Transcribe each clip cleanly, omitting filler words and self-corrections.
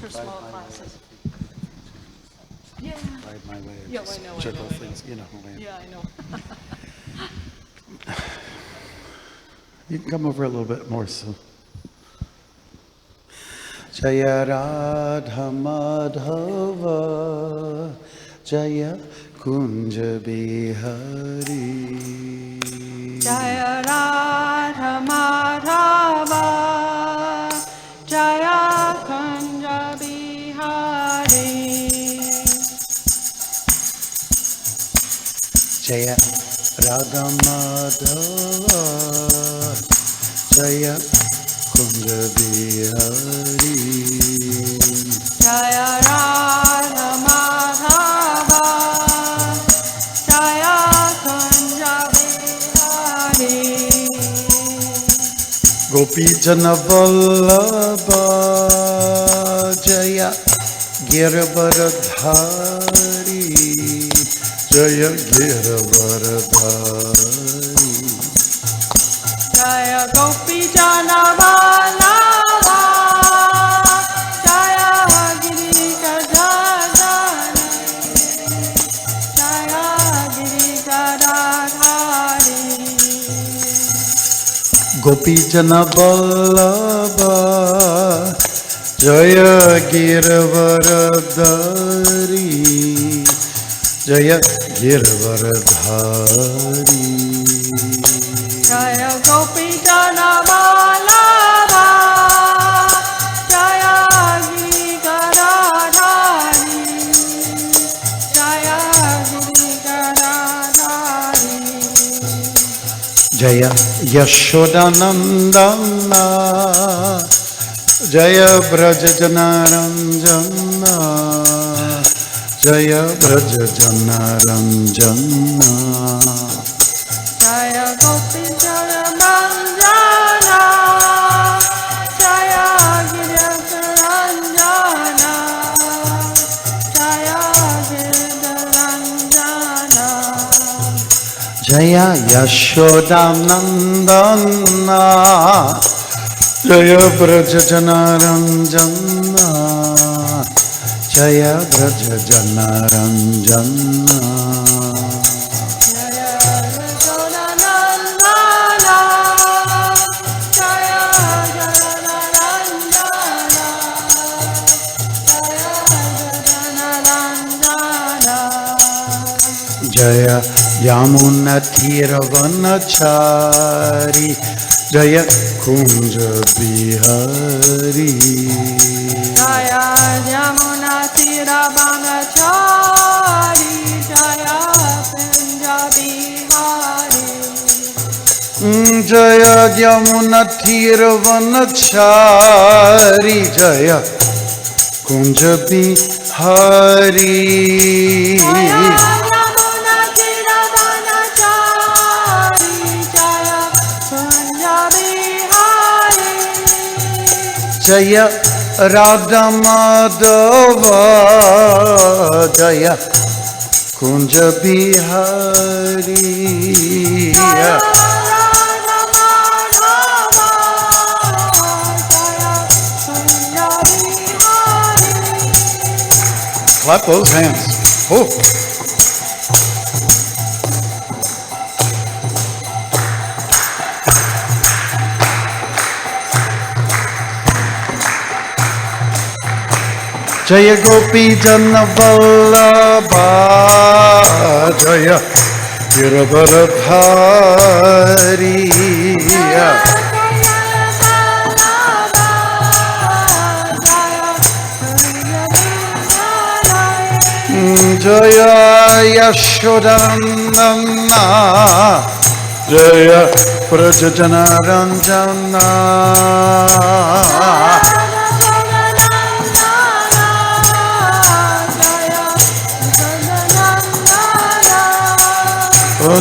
for small classes. Yeah. Ride my way. Yeah, I know, I juggle know, I know. things, you know. Yeah, I know. You can come over a little bit more, so. Jaya Radha Madhava Jaya Kunja Bihari Jaya Radha Madhava Jaya Kunja Bihari Jaya Radha Madhava Jaya Kunja Bihari Jaya Radha Madhava Jaya Kunja Bihari Gopi Jana Vallabha Jaya Giravaradhari Jaya Giravaradhari Jaya Gopi Jana Vallabha Jaya Girikaradhari Jaya Girikaradhari Gopi Jana Vallabha Jaya Giravaradhari Jaya Giravaradhari Jaya Gopi Jana Vallabha Jaya Girikaradhari Jaya Girikaradhari Jaya Yashodanandana Jaya Brajajana Ranjana Jaya Brajajana Ranjana Jaya Gopi Jana Manjana Jaya Girikaranjana Jaya Girikaranjana Jaya Yashodanandana Jaya Brajajana Ranjana Jaya Brajajana Ranjana Jaya Yashodanandana Jaya Girikaranjana Jaya Girikaranjana Jaya Yamuna Thiravanachari Jaya Kunja Bihari Jaya Yamuna Tiravanachari Jaya Punjabi Hari Jaya Yamuna Thiravanachari Jaya Kunja Bihari Jaya Yamuna Tiravanachari Jaya Punjabi Hari Jaya Radha Madhava Jaya Kunja Bihari Jaya Radha Madhava Jaya Punjabi Hari Clap those hands. Oh. Jaya Gopi Jana Vallabha Jaya Giravaradhari Jaya Yashodanandana Jaya Prajajana Ranjana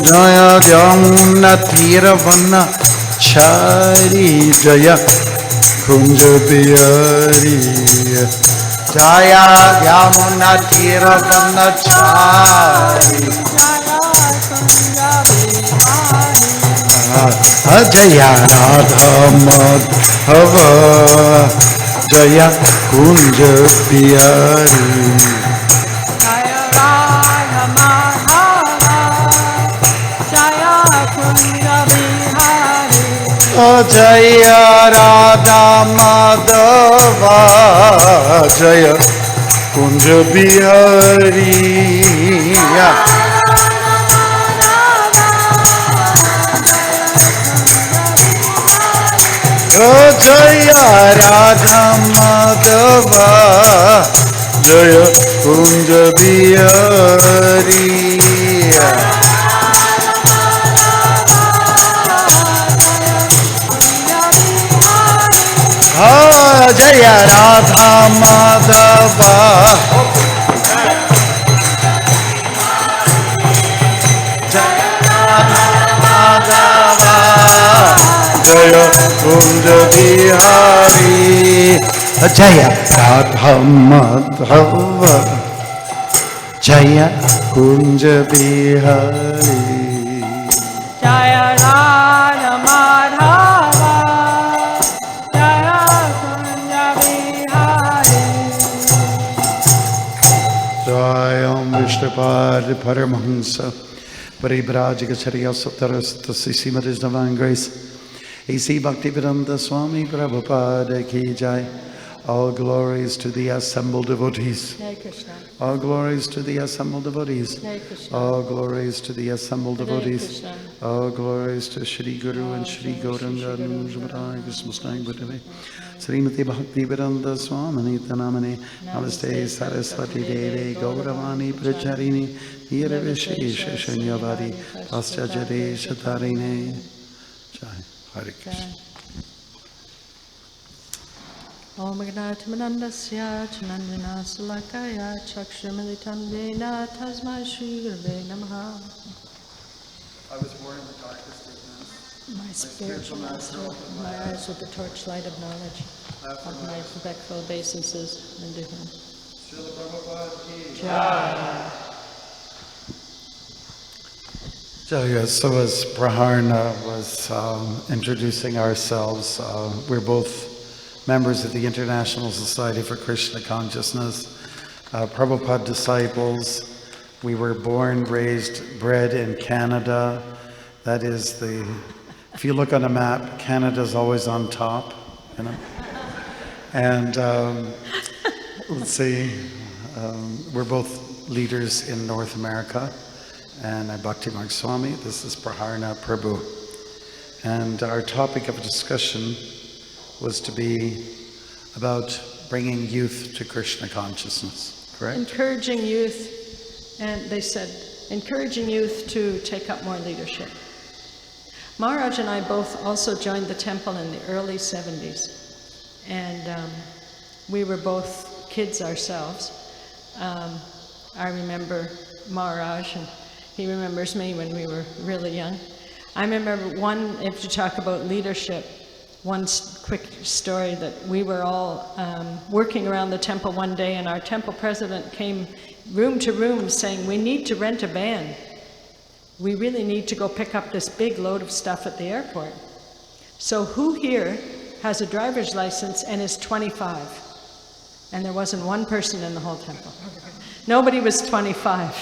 Jaya Yamuna Thiravanachari Jaya Kunja Bihari Jaya Yamuna Thiravanachari Jaya Radha Madhava Jaya Kunja Bihari. Jaya Radha Madhava Jaya Kunja Bihari Jaya Radha Madhava Jaya Kunja Bihari. Jaya Radha Madhava Jaya Kunja Bihari. Jaya Radha Madhava Jaya Radha Madhava Jaya Kunja Bihari. Jaya Radha Madhava Jaya Kunja Bihari. Jaya Radha Madhava Jaya Kunja Bihari Jayam Vishnupad Paramahansa Paribrajagacharya Suttarasta Srimad Divine Grace A.C. Bhaktivedanta Swami Prabhupada Ki Jai. All glories to the assembled devotees. Hare Krishna. All glories to the assembled devotees. Hare Krishna. All glories to the assembled Hare devotees. Krishna. All glories to Shri Guru and Shri Gauranga Namaskar Krishna Bhutave. Srimati Bhaktivedanta Swami Namane. Namaste Saraswati Deve Gauravani Pracharini Nirvishesha Shunyavari Paschajare Shatarine. Jai Hare Krishna. Om Gnatamanandasya Chanandana Sulakaya Chakshramilitam Vena Tasma Shri Gurave Namaha. I was born in the darkest ignorance. My spiritual master, my eyes with the torchlight of knowledge, of my respectful obeisances unto him. Srila Prabhupada Ki Jai. Jaya. So as Praharna was introducing ourselves, we're both members of the International Society for Krishna Consciousness, Prabhupada disciples. We were born, raised, bred in Canada. That is if you look on a map, Canada's always on top, you know. And let's see, we're both leaders in North America. And I'm Bhakti Marg Swami. This is Praharna Prabhu. And our topic of discussion was to be about bringing youth to Krishna consciousness, correct? Encouraging youth, and they said, encouraging youth to take up more leadership. Maharaj and I both also joined the temple in the early 70s. And we were both kids ourselves. I remember Maharaj, and he remembers me when we were really young. I remember if you talk about leadership, one quick story that we were all working around the temple one day, and our temple president came room to room saying, we need to rent a van. We really need to go pick up this big load of stuff at the airport. So who here has a driver's license and is 25? And there wasn't one person in the whole temple. Nobody was 25.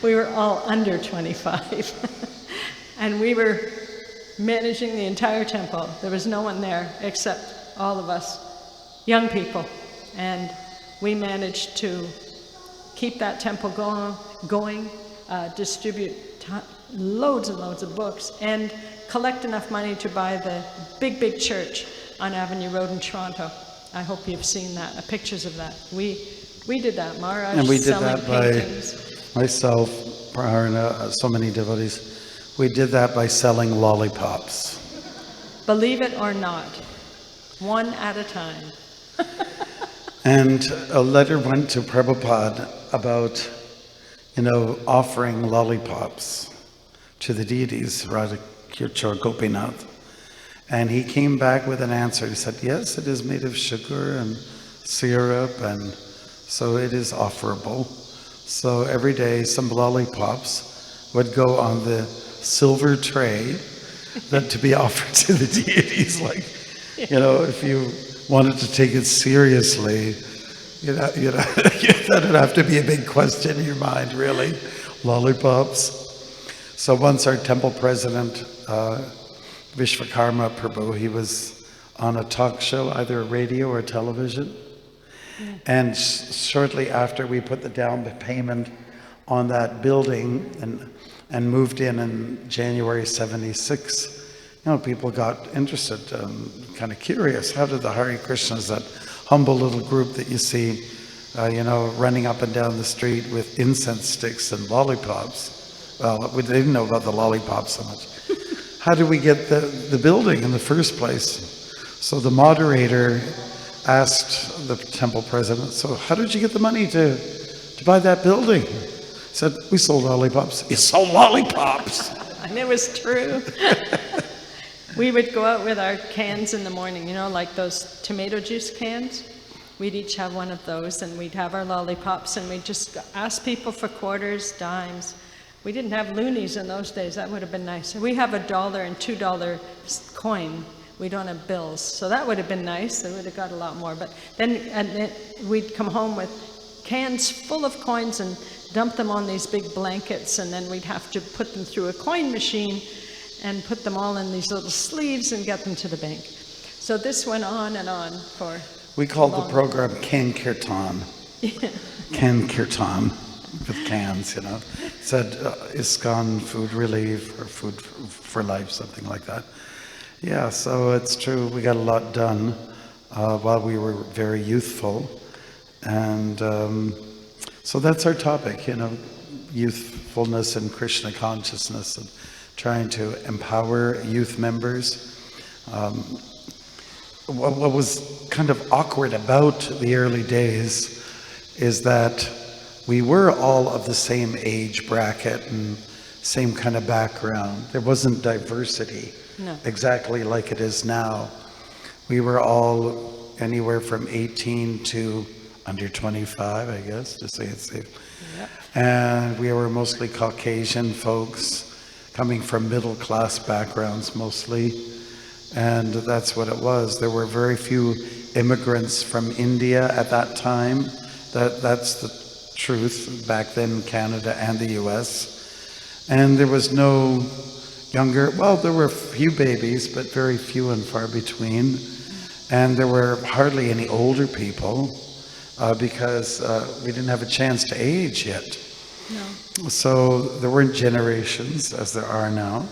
We were all under 25. And we were managing the entire temple. There was no one there except all of us young people. And we managed to keep that temple going, distribute loads and loads of books, and collect enough money to buy the big church on Avenue Road in Toronto. I hope you've seen that, pictures of that. We did that, Maharaj. And we did selling that by paintings. myself, Praharna, so many devotees. We did that by selling lollipops. Believe it or not, one at a time. And a letter went to Prabhupada about, offering lollipops to the deities, Radha Kirchor Gopinath. And he came back with an answer. He said, yes, it is made of sugar and syrup, and so it is offerable. So every day some lollipops would go on the silver tray that to be offered to the deities. Like, if you wanted to take it seriously, that'd have to be a big question in your mind, really. Lollipops. So once our temple president, Vishwakarma Prabhu, he was on a talk show, either radio or television. Yeah. And shortly after we put the down payment on that building and moved in January 76, people got interested, kind of curious. How did the Hare Krishnas, that humble little group that you see, running up and down the street with incense sticks and lollipops? Well, we didn't know about the lollipops so much. How did we get the building in the first place? So the moderator asked the temple president, so how did you get the money to buy that building? He said, we sold lollipops. You sold lollipops? And it was true. We would go out with our cans in the morning, like those tomato juice cans. We'd each have one of those, and we'd have our lollipops, and we'd just ask people for quarters, dimes. We didn't have loonies in those days. That would have been nice. We have $1 and $2 coin. We don't have bills. So that would have been nice. They would have got a lot more. But then we'd come home with cans full of coins and dump them on these big blankets, and then we'd have to put them through a coin machine and put them all in these little sleeves and get them to the bank. So this went on and on for We called the program Can Kirtan. Can Kirtan. With cans, It said ISKCON Food Relief or Food for Life, something like that. Yeah, so it's true. We got a lot done while we were very youthful. And so that's our topic, youthfulness and Krishna consciousness, and trying to empower youth members. What was kind of awkward about the early days is that we were all of the same age bracket and same kind of background. There wasn't diversity exactly like it is now. We were all anywhere from 18 to under 25, I guess, to say it safe. Yep. And we were mostly Caucasian folks coming from middle class backgrounds mostly. And that's what it was. There were very few immigrants from India at that time. That's the truth back then in Canada and the US. And there was no younger, there were a few babies, but very few and far between. And there were hardly any older people because we didn't have a chance to age yet. No. So there weren't generations as there are now.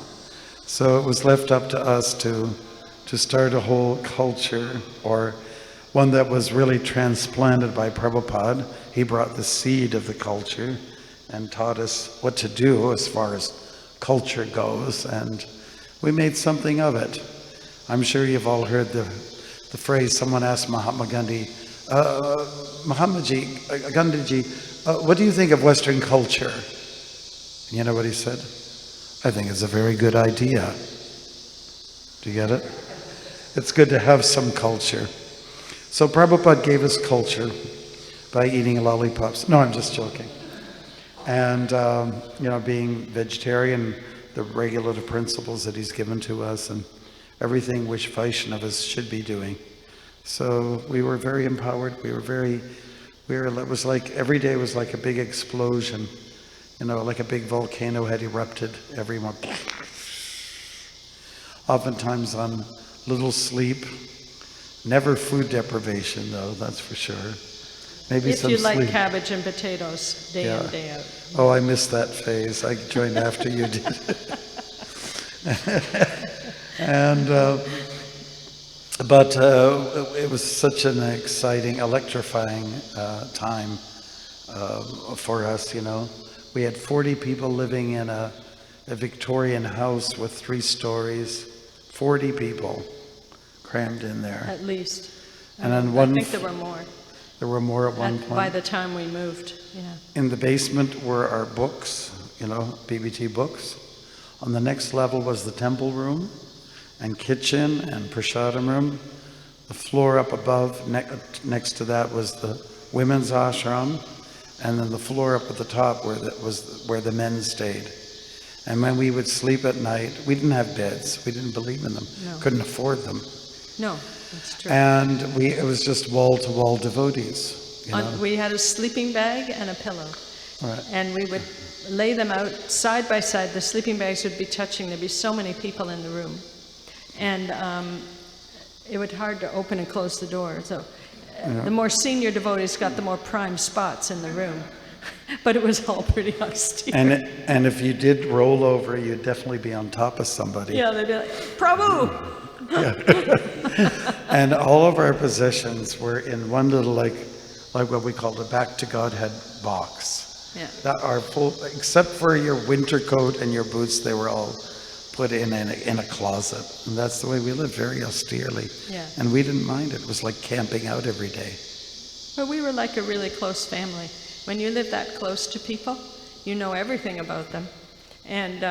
So it was left up to us to start a whole culture, or one that was really transplanted by Prabhupada. He brought the seed of the culture and taught us what to do as far as culture goes, and we made something of it. I'm sure you've all heard the phrase, someone asked Mahatma Gandhi, Gandhiji, what do you think of Western culture? You know what he said? I think it's a very good idea. Do you get it? It's good to have some culture. So Prabhupada gave us culture by eating lollipops. No, I'm just joking. And, being vegetarian, the regulative principles that he's given to us, and everything which Vaishnavas should be doing. So we were very empowered. It was like, every day was like a big explosion. Like a big volcano had erupted. Everyone, oftentimes on little sleep. Never food deprivation, though, that's for sure. Maybe if some you sleep. like cabbage and potatoes day in, day out. Oh, I missed that phase. I joined after you did. And but it was such an exciting, electrifying time for us. We had 40 people living in a Victorian house with 3 stories. 40 people crammed in there. At least. And on I think there were more. There were more at one point. By the time we moved, yeah. In the basement were our books, BBT books. On the next level was the temple room and kitchen and prasadam room. The floor up above, next to that was the women's ashram. And then the floor up at the top was where the men stayed. And when we would sleep at night, we didn't have beds. We didn't believe in them. No. Couldn't afford them. No, that's true. And it was just wall-to-wall devotees, you know? We had a sleeping bag and a pillow. Right. And we would lay them out side by side. The sleeping bags would be touching. There'd be so many people in the room. And it would be hard to open and close the door. So the more senior devotees got the more prime spots in the room. But it was all pretty austere. And if you did roll over, you'd definitely be on top of somebody. Yeah, they'd be like, Prabhu! And all of our possessions were in one little, like what we called a back to Godhead box. Yeah. That are full, except for your winter coat and your boots, they were all put in a closet. And that's the way we lived, very austerely. Yeah. And we didn't mind it. It was like camping out every day. Well, we were like a really close family. When you live that close to people, you know everything about them. And,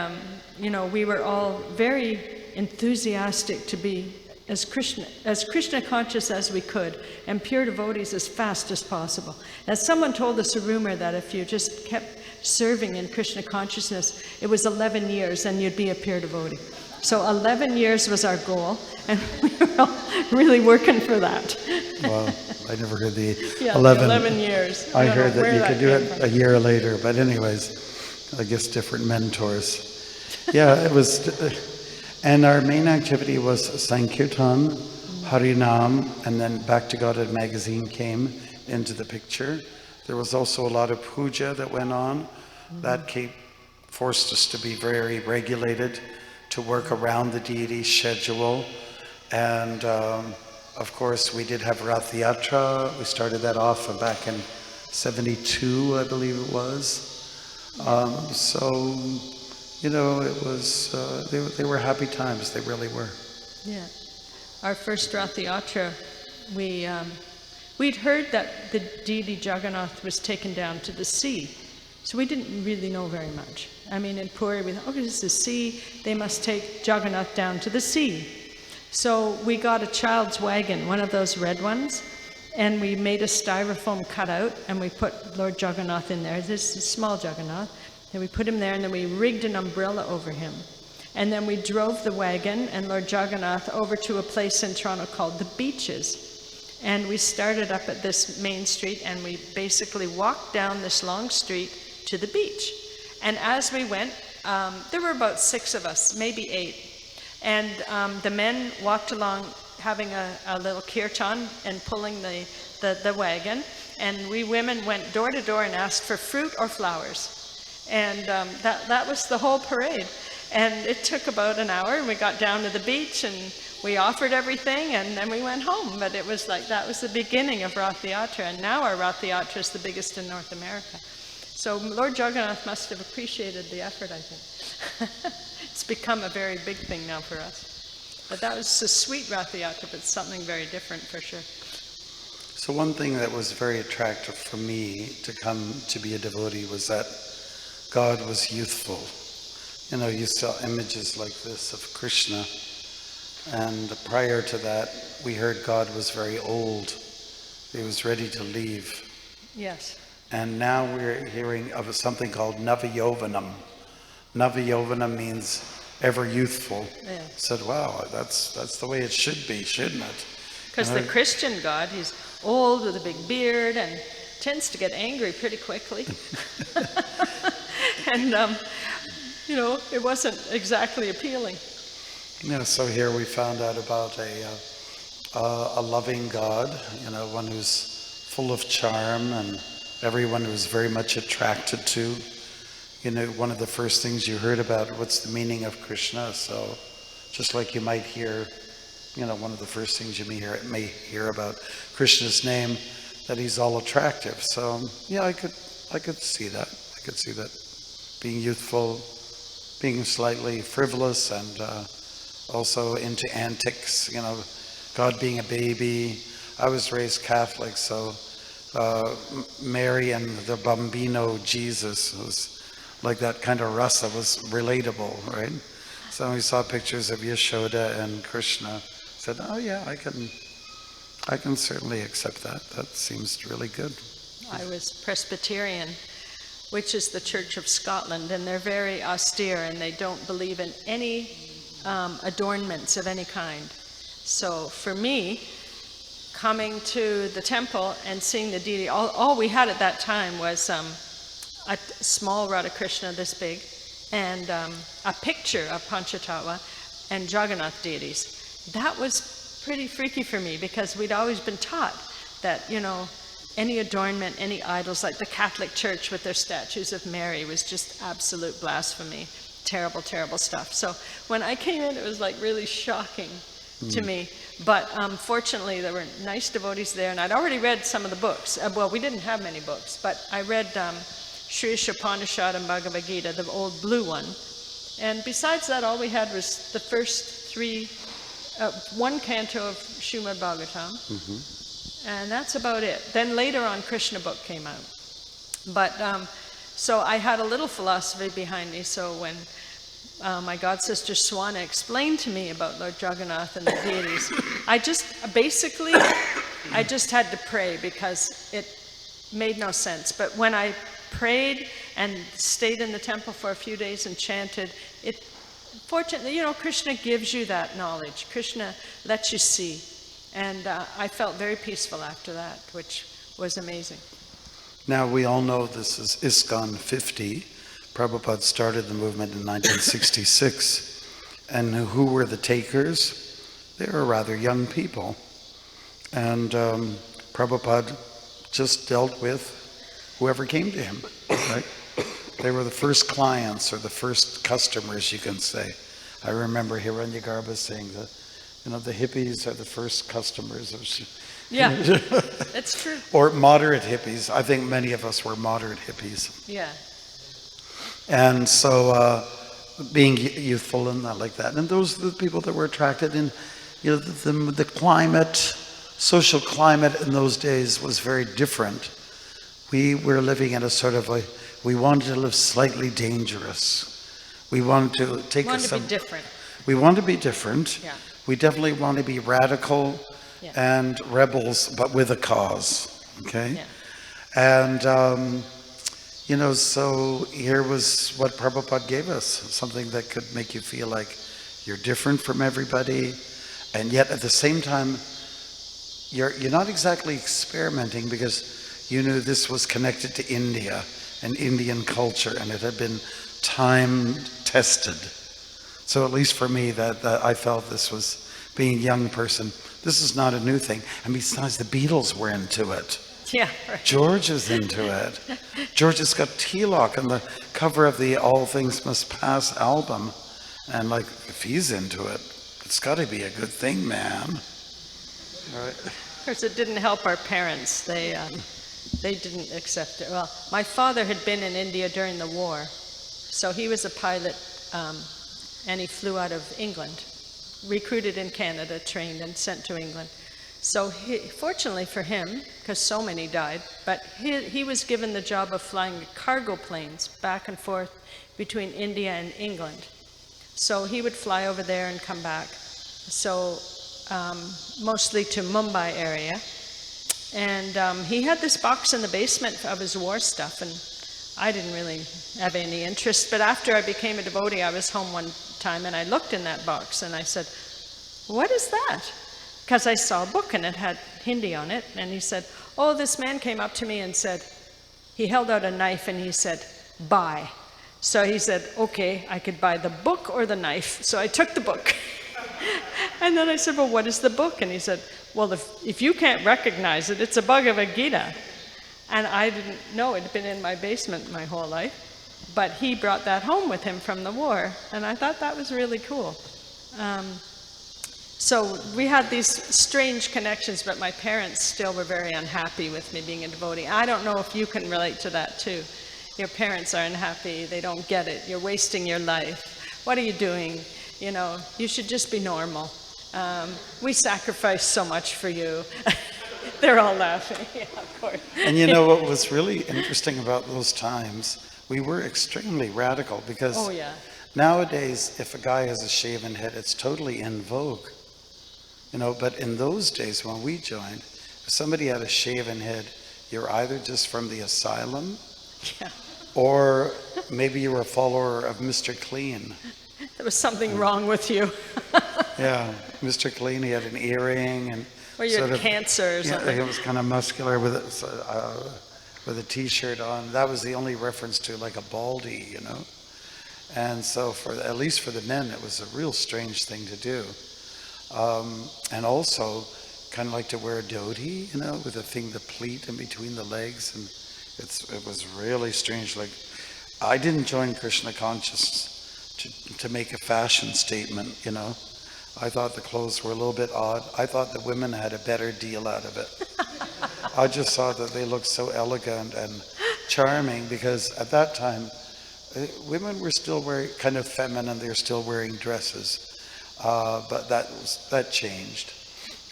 you know, we were all very enthusiastic to be as Krishna conscious as we could, and pure devotees as fast as possible. Now, someone told us a rumor that if you just kept serving in Krishna consciousness, it was 11 years and you'd be a pure devotee. So 11 years was our goal, and we were all really working for that. Well, I never heard the Yeah, 11 years. I heard that you could do it from. a year later, but anyways, I guess different mentors. Yeah, it was, and our main activity was Sankirtan, Harinam, and then Back to Godhead magazine came into the picture. There was also a lot of puja that went on. That forced us to be very regulated, to work around the deity's schedule. And of course, we did have Rath Yatra. We started that off back in 72, I believe it was. So, you know, it was, they were happy times, they really were. Yeah. Our first Rath Yatra, we'd heard that the deity Jagannath was taken down to the sea. So we didn't really know very much. I mean, in Puri, we thought, okay, this is the sea. They must take Jagannath down to the sea. So we got a child's wagon, one of those red ones, and we made a styrofoam cutout, and we put Lord Jagannath in there. This is small Jagannath. And we put him there, and then we rigged an umbrella over him. And then we drove the wagon and Lord Jagannath over to a place in Toronto called the Beaches. And we started up at this main street, and we basically walked down this long street to the beach. And as we went, there were about 6 of us, maybe 8. And the men walked along having a little kirtan and pulling the wagon. And we women went door to door and asked for fruit or flowers. And that was the whole parade. And it took about an hour, and we got down to the beach, and we offered everything, and then we went home. But it was like, that was the beginning of Rath Yatra, and now our Rath Yatra is the biggest in North America. So Lord Jagannath must have appreciated the effort, I think. It's become a very big thing now for us. But that was a sweet Rath Yatra, but something very different for sure. So one thing that was very attractive for me to come to be a devotee was that God was youthful. You know, you saw images like this of Krishna, and prior to that, we heard God was very old. He was ready to leave. Yes. And now we're hearing of something called Navayovanam. Navayovanam means ever youthful. Yeah. Said, wow, that's the way it should be, shouldn't it? Because the Christian God, he's old with a big beard and tends to get angry pretty quickly. And, you know, it wasn't exactly appealing. Yeah, so here we found out about a loving God, you know, one who's full of charm and everyone who's very much attracted to. You know, one of the first things you heard about, what's the meaning of Krishna? So just like you might hear, you know, one of the first things you may hear about Krishna's name, that he's all attractive. So yeah, I could see that. I could see that. Being youthful, being slightly frivolous, and also into antics, you know, God being a baby. I was raised Catholic, so Mary and the Bambino Jesus was like that kind of rasa was relatable, right? So we saw pictures of Yashoda and Krishna. Said, oh yeah, I can certainly accept that. That seems really good. I was Presbyterian, which is the Church of Scotland, and they're very austere, and they don't believe in any adornments of any kind. So for me, coming to the temple and seeing the deity, all we had at that time was a small Radha Krishna this big, and a picture of Panchatattva and Jagannath deities. That was pretty freaky for me, because we'd always been taught that, you know, any adornment, any idols, like the Catholic Church with their statues of Mary, was just absolute blasphemy. Terrible, terrible stuff. So when I came in, it was like really shocking to me. But fortunately, there were nice devotees there, and I'd already read some of the books. Well, we didn't have many books, but I read Sri Upanishad and Bhagavad Gita, the old blue one. And besides that, all we had was the first three, one canto of Srimad Bhagavatam, and that's about it. Then later on, Krishna book came out. But so I had a little philosophy behind me. So when my god sister Swana explained to me about Lord Jagannath and the deities, I just had to pray, because it made no sense. But when I prayed and stayed in the temple for a few days and chanted, it fortunately, you know, Krishna gives you that knowledge. Krishna lets you see. And I felt very peaceful after that, which was amazing. Now, we all know this is ISKCON 50. Prabhupada started the movement in 1966. And who were the takers? They were rather young people. And Prabhupada just dealt with whoever came to him, right? They were the first clients, or the first customers, you can say. I remember Hiranyagarbha saying that, you know, the hippies are the first customers of... Yeah, that's true. Or moderate hippies. I think many of us were moderate hippies. Yeah. And so being youthful and not like that. And those are the people that were attracted. And, you know, the climate, social climate in those days was very different. We were living in a sort of we wanted to live slightly dangerous. We wanted to take to be different. We want to be different. Yeah. We definitely want to be radical and rebels, but with a cause, okay? Yeah. And, you know, so here was what Prabhupada gave us, something that could make you feel like you're different from everybody, and yet at the same time, you're not exactly experimenting, because you knew this was connected to India and Indian culture, and it had been time tested. So at least for me, that I felt this was, being a young person, this is not a new thing. And besides, the Beatles were into it. Yeah. Right. George is into it. George has got T-Lock on the cover of the All Things Must Pass album. And like, if he's into it, it's got to be a good thing, man. Right. Of course, it didn't help our parents. They didn't accept it. Well, my father had been in India during the war, so he was a pilot, and he flew out of England, recruited in Canada, trained and sent to England. So fortunately for him, because so many died, but he was given the job of flying cargo planes back and forth between India and England. So he would fly over there and come back. So mostly to Mumbai area. And he had this box in the basement of his war stuff, and I didn't really have any interest. But after I became a devotee, I was home one time and I looked in that box and I said, "What is that?" Because I saw a book and it had Hindi on it. And he said, "Oh, this man came up to me and said," he held out a knife and he said, "Buy." So he said, "Okay, I could buy the book or the knife." So I took the book. And then I said, "Well, what is the book?" And he said, "Well, if you can't recognize it, it's a Bhagavad Gita." And I didn't know, it had been in my basement my whole life. But he brought that home with him from the war. And I thought that was really cool. So we had these strange connections, but my parents still were very unhappy with me being a devotee. I don't know if you can relate to that too. Your parents are unhappy, they don't get it, you're wasting your life. What are you doing? You know, you should just be normal. We sacrificed so much for you. They're all laughing, yeah, of course. And you know what was really interesting about those times? We were extremely radical, because nowadays, if a guy has a shaven head, it's totally in vogue. You know, but in those days when we joined, if somebody had a shaven head, you're either just from the asylum, or maybe you were a follower of Mr. Clean. There was something wrong with you. Yeah, Mr. Clean, he had an earring and Or you had cancer or yeah, something. he was kind of muscular with a t-shirt on. That was the only reference to like a baldy, you know. And so at least for the men, it was a real strange thing to do. And also kind of like to wear a dhoti, you know, with a thing, the pleat in between the legs. And it was really strange. Like, I didn't join Krishna conscious to make a fashion statement, you know. I thought the clothes were a little bit odd. I thought the women had a better deal out of it. I just thought that they looked so elegant and charming because at that time, women were still wearing kind of feminine. They were still wearing dresses, but that changed.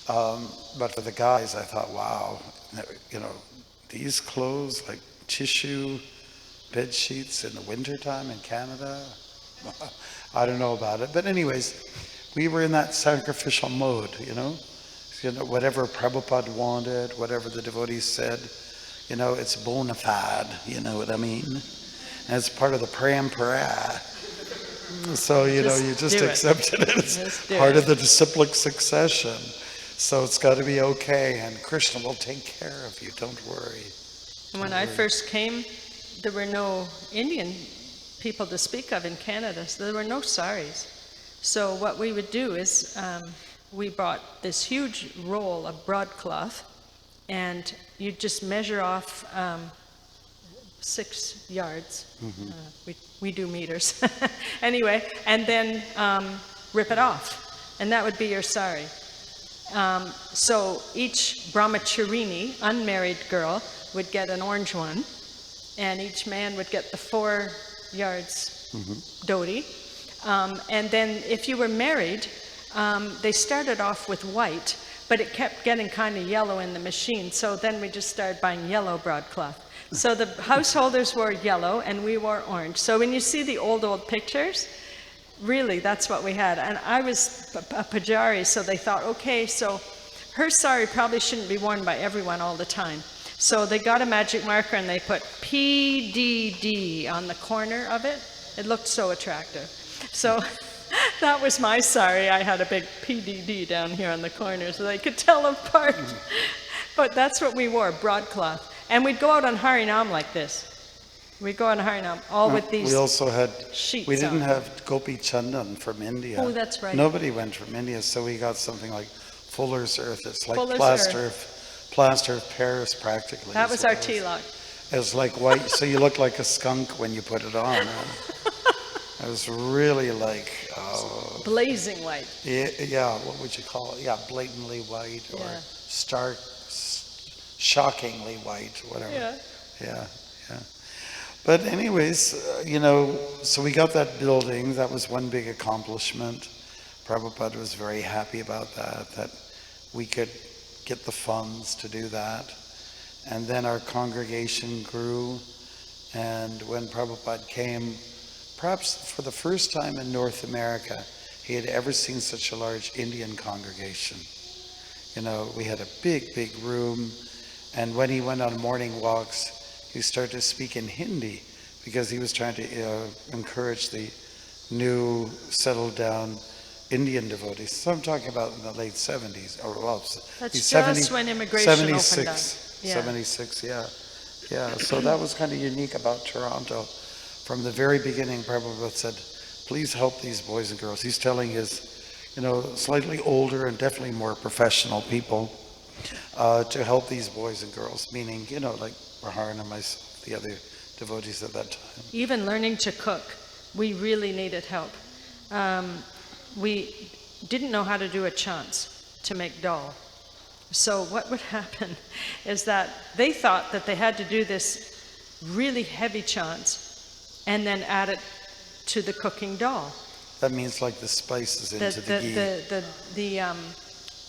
But for the guys, I thought, wow, you know, these clothes like tissue bed sheets in the wintertime in Canada. I don't know about it, but anyways, we were in that sacrificial mode, you know. Whatever Prabhupada wanted, whatever the devotees said, you know, it's bona fide, you know what I mean? And it's part of the parampara. So, you know, you just accepted it as part of the disciplic succession. So it's got to be okay, and Krishna will take care of you, don't worry. When I first came, there were no Indian people to speak of in Canada, so there were no saris. So what we would do is we bought this huge roll of broadcloth, and you'd just measure off 6 yards. Mm-hmm. We do meters. Anyway, and then rip it off, and that would be your sari. So each brahmacharini, unmarried girl, would get an orange one, and each man would get the 4 yards dhoti. And then if you were married, they started off with white, but it kept getting kind of yellow in the machine, so then we just started buying yellow broadcloth. So the householders wore yellow and we wore orange. So when you see the old pictures, really that's what we had. And I was a pujari, so they thought, okay, so her sari probably shouldn't be worn by everyone all the time. So they got a magic marker and they put PDD on the corner of it. It looked so attractive. So that was my sari. I had a big PDD down here on the corner so they could tell apart. But that's what we wore, broadcloth. And we'd go out on Harinam like this. We'd go on Harinam, all with these We also had sheets We didn't on. have Gopi Chandan from India. Oh, that's right. Nobody went from India, so we got something like Fuller's Earth. It's like Fuller's plaster of Paris practically. That was our tilak. It was like white, so you looked like a skunk when you put it on. It was really like Blazing white. yeah, what would you call it? Yeah, blatantly white or Yeah. stark, shockingly white, whatever. Yeah. But anyways, you know, so we got that building. That was one big accomplishment. Prabhupada was very happy about that we could get the funds to do that. And then our congregation grew. And when Prabhupada came, perhaps for the first time in North America, he had ever seen such a large Indian congregation. You know, we had a big room. And when he went on morning walks, he started to speak in Hindi because he was trying to encourage the new settled down Indian devotees. So I'm talking about in the late 70s. Or well, That's just when immigration 76, opened up. Yeah. 76, yeah. So that was kind of unique about Toronto. From the very beginning, Prabhupada said, please help these boys and girls. He's telling his, you know, slightly older and definitely more professional people to help these boys and girls, meaning, you know, like Raharn and myself, the other devotees at that time. Even learning to cook, we really needed help. We didn't know how to do a chants to make dal. So what would happen is that they thought that they had to do this really heavy chants and then add it to the cooking dal. That means like the spices into the ghee.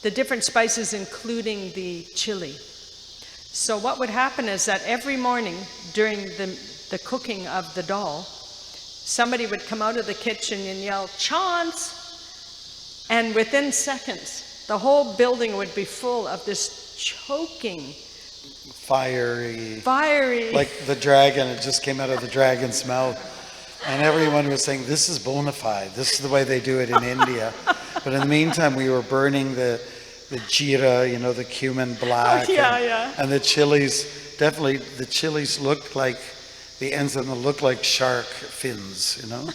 The different spices, including the chili. So what would happen is that every morning during the cooking of the dal, somebody would come out of the kitchen and yell, "Chants!" And within seconds, the whole building would be full of this choking, fiery, like the dragon. It just came out of the dragon's mouth. And everyone was saying, this is bona fide. This is the way they do it in India. But in the meantime, we were burning the jeera, you know, the cumin black. Yeah. And the chilies, definitely, the chilies looked like, the ends of them looked like shark fins, you know?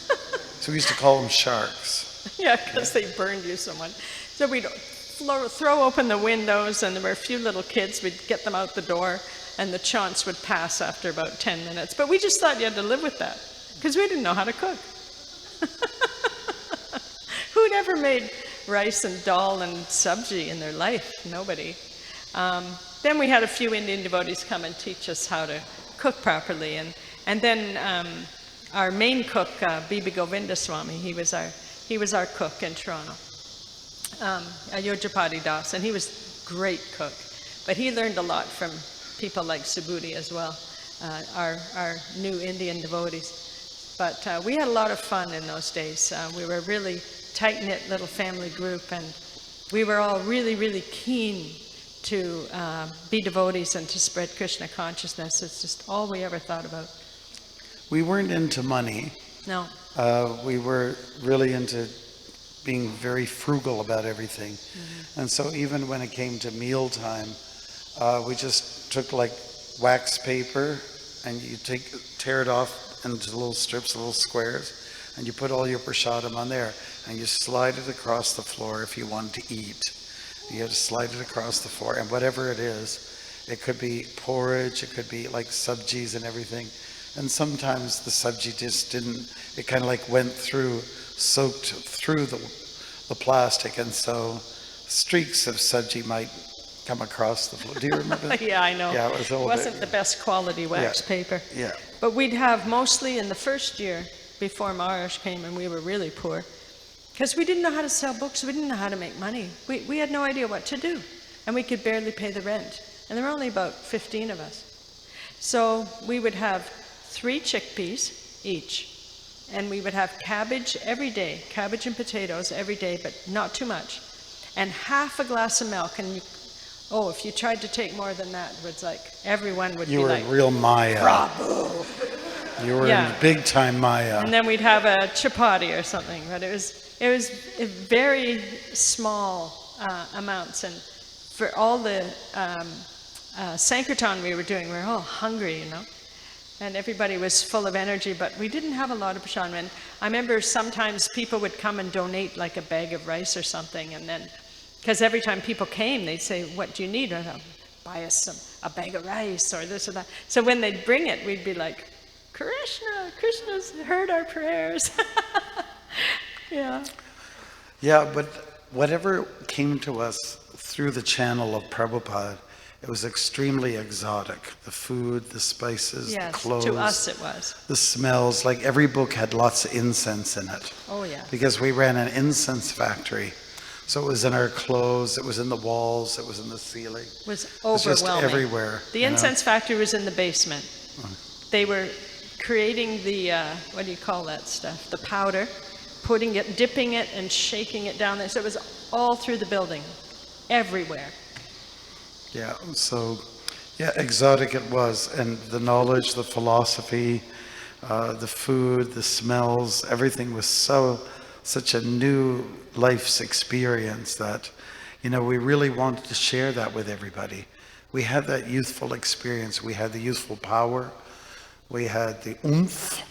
So we used to call them sharks. Yeah, because they burned you so much. So we'd throw open the windows, and there were a few little kids. We'd get them out the door, and the chants would pass after about 10 minutes. But we just thought you had to live with that, because we didn't know how to cook. Who'd ever made rice and dal and sabji in their life? Nobody. Then we had a few Indian devotees come and teach us how to cook properly. And then our main cook, Bibi Govindaswamy, he was our cook in Toronto. Ayodhyapati Das, and he was a great cook. But he learned a lot from people like Subhuti as well, our new Indian devotees. But we had a lot of fun in those days. We were a really tight-knit little family group, and we were all really, really keen to be devotees and to spread Krishna consciousness. It's just all we ever thought about. We weren't into money. No. We were really into being very frugal about everything. Mm-hmm. And so even when it came to mealtime, we just took like wax paper, and you tear it off into little strips, little squares, and you put all your prasadam on there, and you slide it across the floor if you want to eat. You have to slide it across the floor, and whatever it is, it could be porridge, it could be like sabjis and everything. And sometimes the sabji just didn't, it kind of like went through, soaked through the plastic, and so streaks of sabji might come across the floor. Do you remember that? Yeah, I know. Yeah, it wasn't the best quality wax paper. Yeah. But we'd have mostly in the first year, before Maharaj came and we were really poor, because we didn't know how to sell books, we didn't know how to make money. We had no idea what to do, and we could barely pay the rent. And there were only about 15 of us. So we would have 3 chickpeas each, and we would have cabbage every day, cabbage and potatoes every day, but not too much, and half a glass of milk. And if you tried to take more than that, it was like everyone would be like, you were real Maya. Bravo! You were in big time Maya. And then we'd have a chapati or something, but it was very small amounts. And for all the Sankirtan we were doing, we were all hungry, you know. And everybody was full of energy, but we didn't have a lot of prasadam. And I remember sometimes people would come and donate like a bag of rice or something, and then, because every time people came, they'd say, "What do you need?" I'd buy us a bag of rice or this or that. So when they'd bring it, we'd be like, Krishna's heard our prayers. Yeah. Yeah, but whatever came to us through the channel of Prabhupada, it was extremely exotic. The food, the spices, the clothes. To us it was. The smells, like every book had lots of incense in it. Oh yeah. Because we ran an incense factory. So it was in our clothes, it was in the walls, it was in the ceiling. It was overwhelming. It was just everywhere. The incense factory was in the basement. They were creating the, what do you call that stuff? The powder, putting it, dipping it and shaking it down there. So it was all through the building, everywhere. Yeah, so, exotic it was. And the knowledge, the philosophy, the food, the smells, everything was such a new life's experience that, we really wanted to share that with everybody. We had that youthful experience. We had the youthful power. We had the oomph,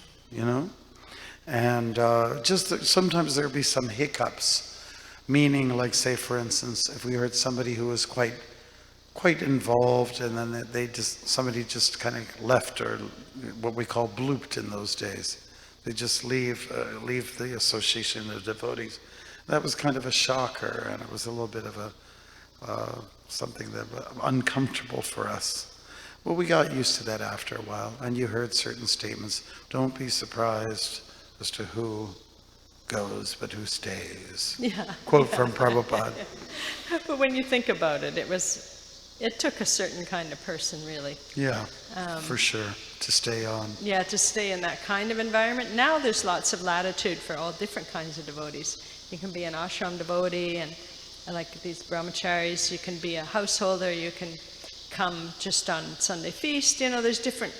and just that sometimes there'd be some hiccups, meaning like, say, for instance, if we heard somebody who was quite involved, and then somebody just kind of left, or what we call blooped in those days. They just leave the association of devotees. That was kind of a shocker, and it was a little bit of something that was uncomfortable for us. Well, we got used to that after a while, and you heard certain statements. Don't be surprised as to who goes, but who stays. Yeah. Quote from Prabhupada. But when you think about it, it took a certain kind of person, really. Yeah, for sure, to stay on. Yeah, to stay in that kind of environment. Now there's lots of latitude for all different kinds of devotees. You can be an ashram devotee, and like these brahmacharis, you can be a householder, you can come just on Sunday feast. There's different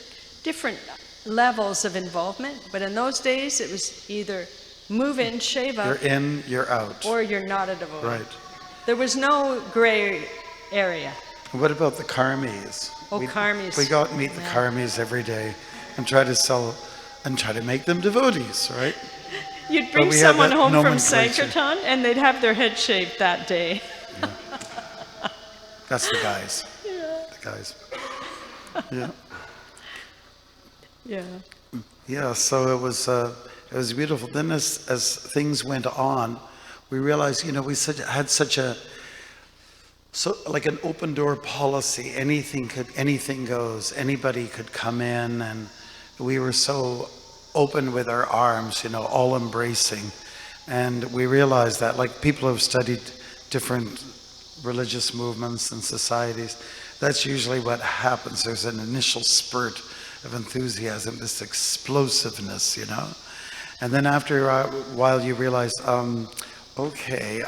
levels of involvement. But in those days, it was either Move in, shave up, You're in, you're out. or you're not a devotee. Right. There was no gray area. What about the karmis? Oh, karmis. We go out and meet the karmis every day and try to sell and try to make them devotees, right? You'd bring we had someone that home from nomenclature. Sankirtan and they'd have their head shaved that day. Yeah. That's the guys. Yeah. The guys. Yeah. Yeah. Yeah, so it was beautiful. Then as things went on, we realized, you know, we had such a, like an open door policy. Anything goes. Anybody could come in, and we were so open with our arms, you know, all embracing. And we realized that, like people who have studied different religious movements and societies, that's usually what happens. There's an initial spurt of enthusiasm, this explosiveness, you know. And then after a while you realize, okay,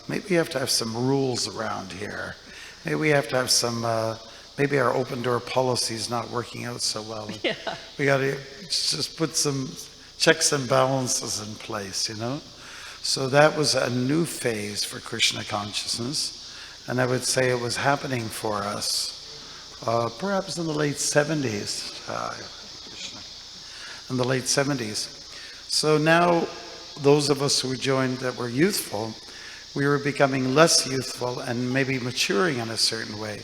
maybe we have to have some rules around here. Maybe we have to have some, maybe our open door policy is not working out so well. Yeah. We got to just put some checks and balances in place, you know. So that was a new phase for Krishna consciousness. And I would say it was happening for us perhaps in the late 70s. In the late 70s. So now, those of us who joined that were youthful, we were becoming less youthful and maybe maturing in a certain way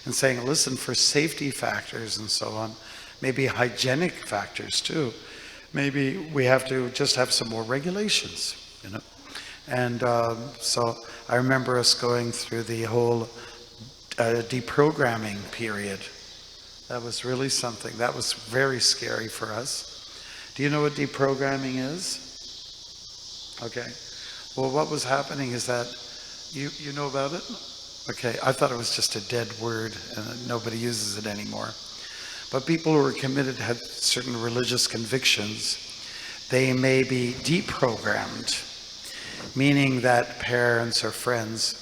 and saying, listen, for safety factors and so on, maybe hygienic factors too, maybe we have to just have some more regulations, you know. And so I remember us going through the whole deprogramming period. That was really something. That was very scary for us. Do you know what deprogramming is? Okay. Well, what was happening is that, you know about it? Okay, I thought it was just a dead word and nobody uses it anymore. But people who were committed had certain religious convictions. They may be deprogrammed, meaning that parents or friends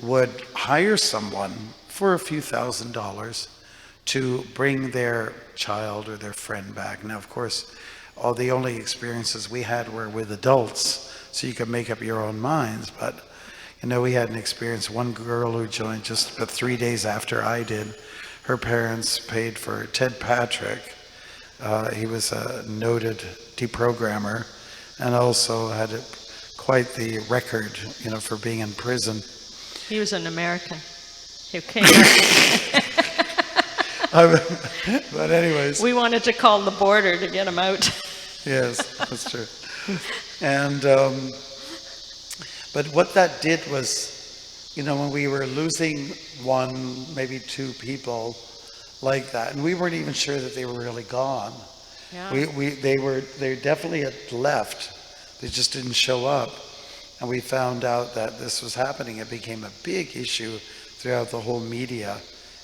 would hire someone for a few $1,000s to bring their child or their friend back. Now, of course, all the only experiences we had were with adults, so you could make up your own minds. But, you know, we had an experience. One girl who joined just about 3 days after I did, her parents paid for Ted Patrick. He was a noted deprogrammer and also had quite the record, you know, for being in prison. He was an American who came out. But anyways. We wanted to call the border to get him out. Yes, that's true. And, but what that did was, you know, when we were losing one, maybe two people like that, and we weren't even sure that they were really gone. Yeah. They definitely had left. They just didn't show up. And we found out that this was happening. It became a big issue throughout the whole media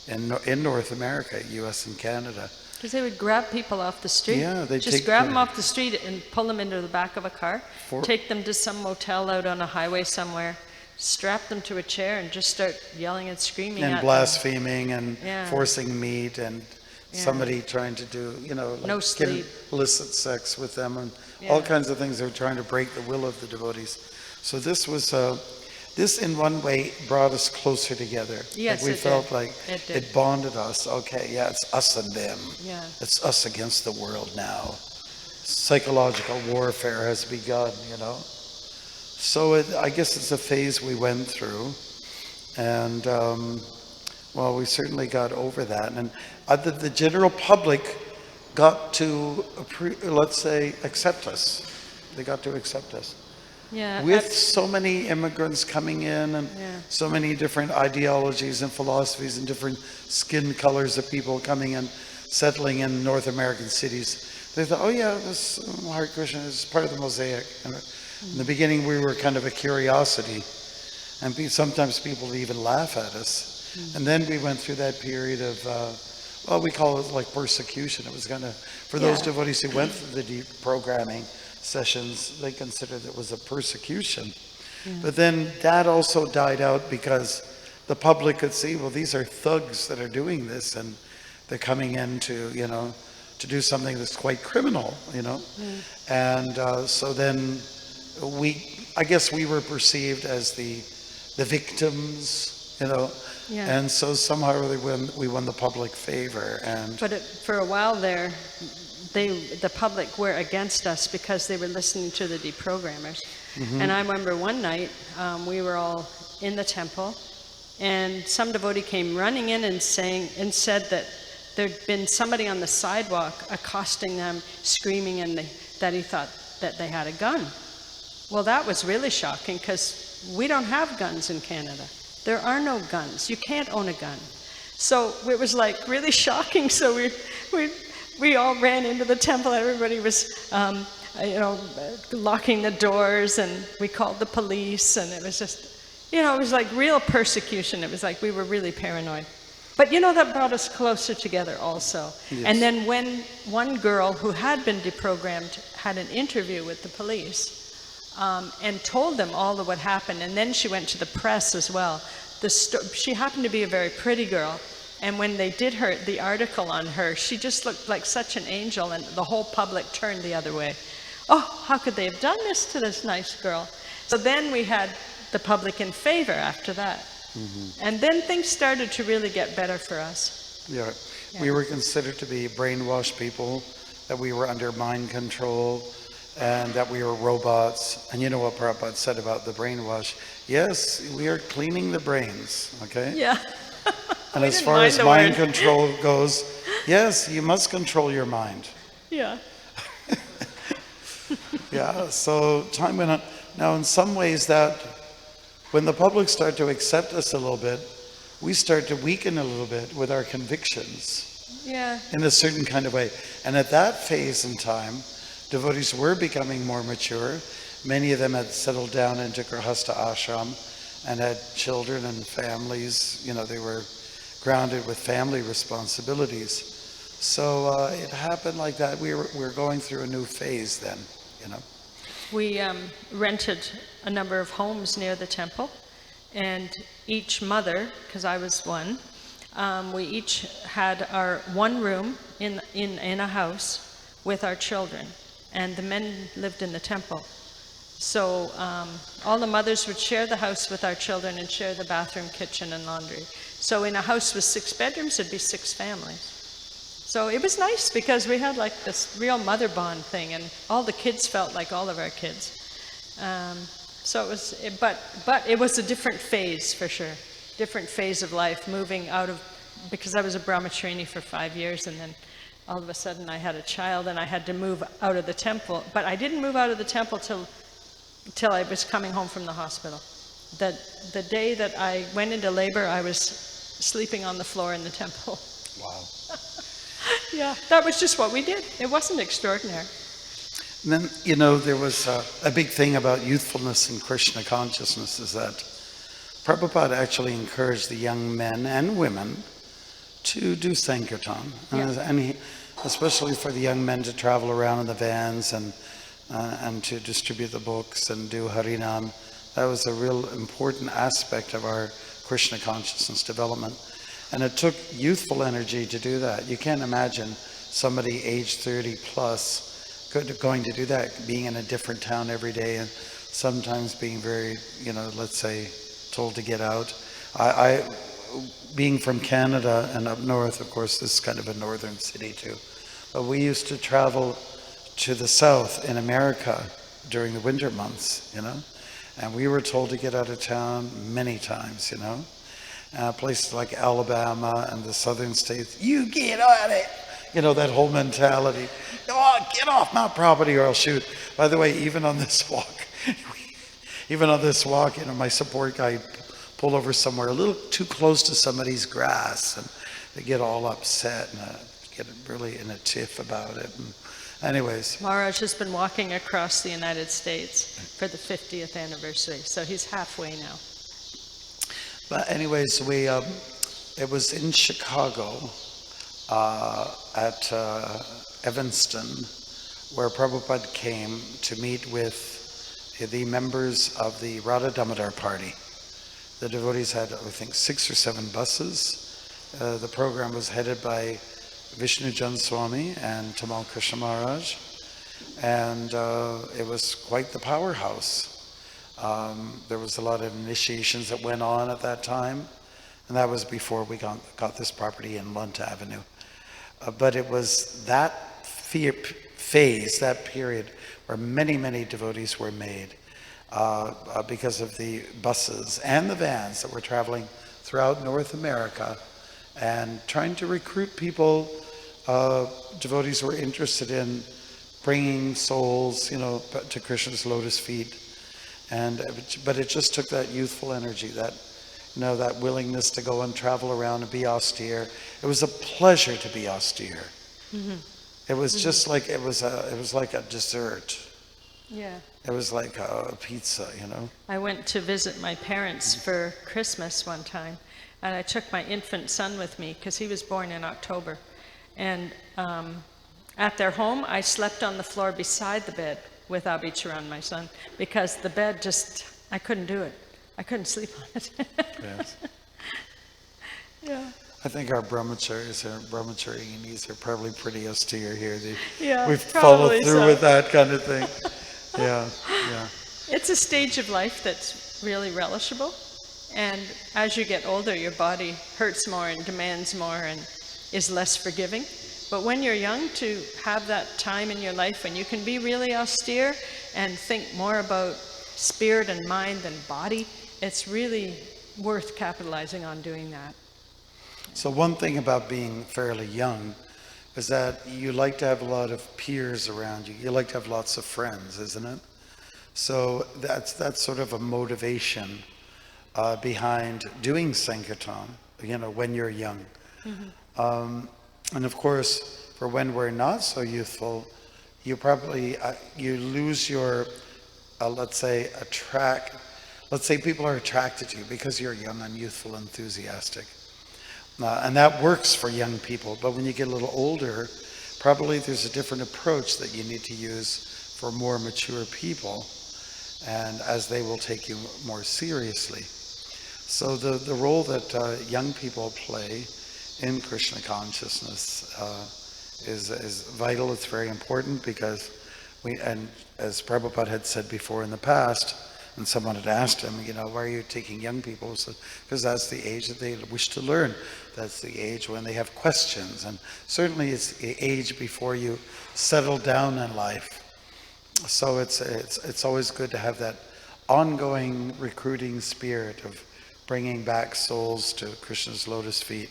in North America, US and Canada. Because they would grab people off the street. Yeah, they just grab them off the street and pull them into the back of a car, take them to some motel out on a highway somewhere, strap them to a chair and just start yelling and screaming and at blaspheming them. And forcing meat and somebody trying to do, you know, like no sleep, illicit sex with them and all kinds of things. They were trying to break the will of the devotees. So this was, this in one way brought us closer together. Yes, like we felt like it bonded us. Okay, yeah, it's us and them. Yeah. It's us against the world now. Psychological warfare has begun, you know. So I guess it's a phase we went through. And, well, we certainly got over that. And the general public got to, let's say, accept us. They got to accept us. Yeah, with so many immigrants coming in and so many different ideologies and philosophies and different skin colors of people coming in, settling in North American cities, they thought, oh yeah, this Hare Krishna is part of the mosaic. And in the beginning, we were kind of a curiosity, and sometimes people would even laugh at us. And then we went through that period of, well, we call it like persecution. It was kind of, for those devotees who went through the deprogramming sessions, they considered it was a persecution. But then that also died out because the public could see, well, these are thugs that are doing this, and they're coming in to, you know, to do something that's quite criminal, you know. And so then I guess we were perceived as the victims, you know. Yeah. And so somehow we won the public favor. And But for a while there, the public were against us because they were listening to the deprogrammers. And I remember one night, we were all in the temple, and some devotee came running in and said that there'd been somebody on the sidewalk accosting them, screaming, and that he thought that they had a gun. Well, that was really shocking, because we don't have guns in Canada. There are no guns. You can't own a gun. So it was like really shocking. So we all ran into the temple. Everybody was, locking the doors, and we called the police, and it was just, it was like real persecution. It was like we were really paranoid. But that brought us closer together also. Yes. And then when one girl who had been deprogrammed had an interview with the police, and told them all of what happened, and then she went to the press as well. She happened to be a very pretty girl, and when they did the article on her, she just looked like such an angel, and the whole public turned the other way. Oh, how could they have done this to this nice girl? So then we had the public in favor after that. And then things started to really get better for us. Yeah. We were considered to be brainwashed people, that we were under mind control, and that we were robots. And you know what Prabhupada said about the brainwash? Yes, we are cleaning the brains, okay? Yeah. And as far as mind control goes, yes, you must control your mind. Yeah. Yeah, so time went on. Now, in some ways that, when the public start to accept us a little bit, we start to weaken a little bit with our convictions. Yeah. In a certain kind of way. And at that phase in time, devotees were becoming more mature. Many of them had settled down into Grihastha ashram and had children and families. They were grounded with family responsibilities. So it happened like that. We were going through a new phase then, We rented a number of homes near the temple, and each mother, because I was one, we each had our one room in a house with our children, and the men lived in the temple. So all the mothers would share the house with our children and share the bathroom, kitchen, and laundry. So in a house with 6 bedrooms, there'd be 6 families. So it was nice because we had like this real mother bond thing, and all the kids felt like all of our kids. So it was, but it was a different phase for sure. Different phase of life, moving out of, because I was a brahmacharini for 5 years, and then all of a sudden I had a child and I had to move out of the temple. But I didn't move out of the temple till I was coming home from the hospital. The day that I went into labor, I was sleeping on the floor in the temple. Wow. Yeah, that was just what we did. It wasn't extraordinary. And then, there was a big thing about youthfulness in Krishna consciousness, is that Prabhupada actually encouraged the young men and women to do Sankirtan. Yeah. And especially for the young men to travel around in the vans and to distribute the books and do Harinam. That was a real important aspect of our Krishna consciousness development. And it took youthful energy to do that. You can't imagine somebody age 30 plus going to do that, being in a different town every day, and sometimes being very, let's say, told to get out. I being from Canada and up north, of course, this is kind of a northern city too. But we used to travel to the south in America during the winter months, and we were told to get out of town many times, places like Alabama and the southern states, you get on it, that whole mentality. Oh, get off my property or I'll shoot. By the way, even on this walk, my support guy pulled over somewhere a little too close to somebody's grass, and they get all upset and get really in a tiff about it. And anyways. Maharaj has been walking across the United States for the 50th anniversary, so he's halfway now. But anyways, it was in Chicago at Evanston, where Prabhupada came to meet with the members of the Radha Damodar party. The devotees had, I think, 6 or 7 buses. The program was headed by Vishnu Jan Swami and Tamal Krishna Maharaj. And it was quite the powerhouse. There was a lot of initiations that went on at that time, and that was before we got this property in Lunt Avenue. But it was that phase, that period, where many, many devotees were made because of the buses and the vans that were traveling throughout North America and trying to recruit people, devotees who were interested in bringing souls, to Krishna's lotus feet. But it just took that youthful energy, that willingness to go and travel around and be austere. It was a pleasure to be austere. Mm-hmm. It was just like it was like a dessert. Yeah. It was like a pizza, I went to visit my parents for Christmas one time, and I took my infant son with me because he was born in October. And at their home, I slept on the floor beside the bed with Abhicharan, my son, because the bed I couldn't do it. I couldn't sleep on it. Yes. Yeah. I think our brahmacharis and brahmacharinis are probably pretty austere here. Yeah, we've followed through with that kind of thing. Yeah. It's a stage of life that's really relishable. And as you get older, your body hurts more and demands more and is less forgiving. But when you're young, to have that time in your life when you can be really austere and think more about spirit and mind than body, it's really worth capitalizing on doing that. So one thing about being fairly young is that you like to have a lot of peers around you. You like to have lots of friends, isn't it? So that's sort of a motivation behind doing Sankirtan, when you're young. Mm-hmm. And of course, for when we're not so youthful, you probably, you lose your, let's say people are attracted to you because you're young and youthful, enthusiastic. And that works for young people, but when you get a little older, probably there's a different approach that you need to use for more mature people, and as they will take you more seriously. So the role that young people play in Krishna consciousness is vital. It's very important because and as Prabhupada had said before in the past, and someone had asked him, why are you taking young people? He said, because that's the age that they wish to learn. That's the age when they have questions. And certainly it's the age before you settle down in life. So it's always good to have that ongoing recruiting spirit of bringing back souls to Krishna's lotus feet.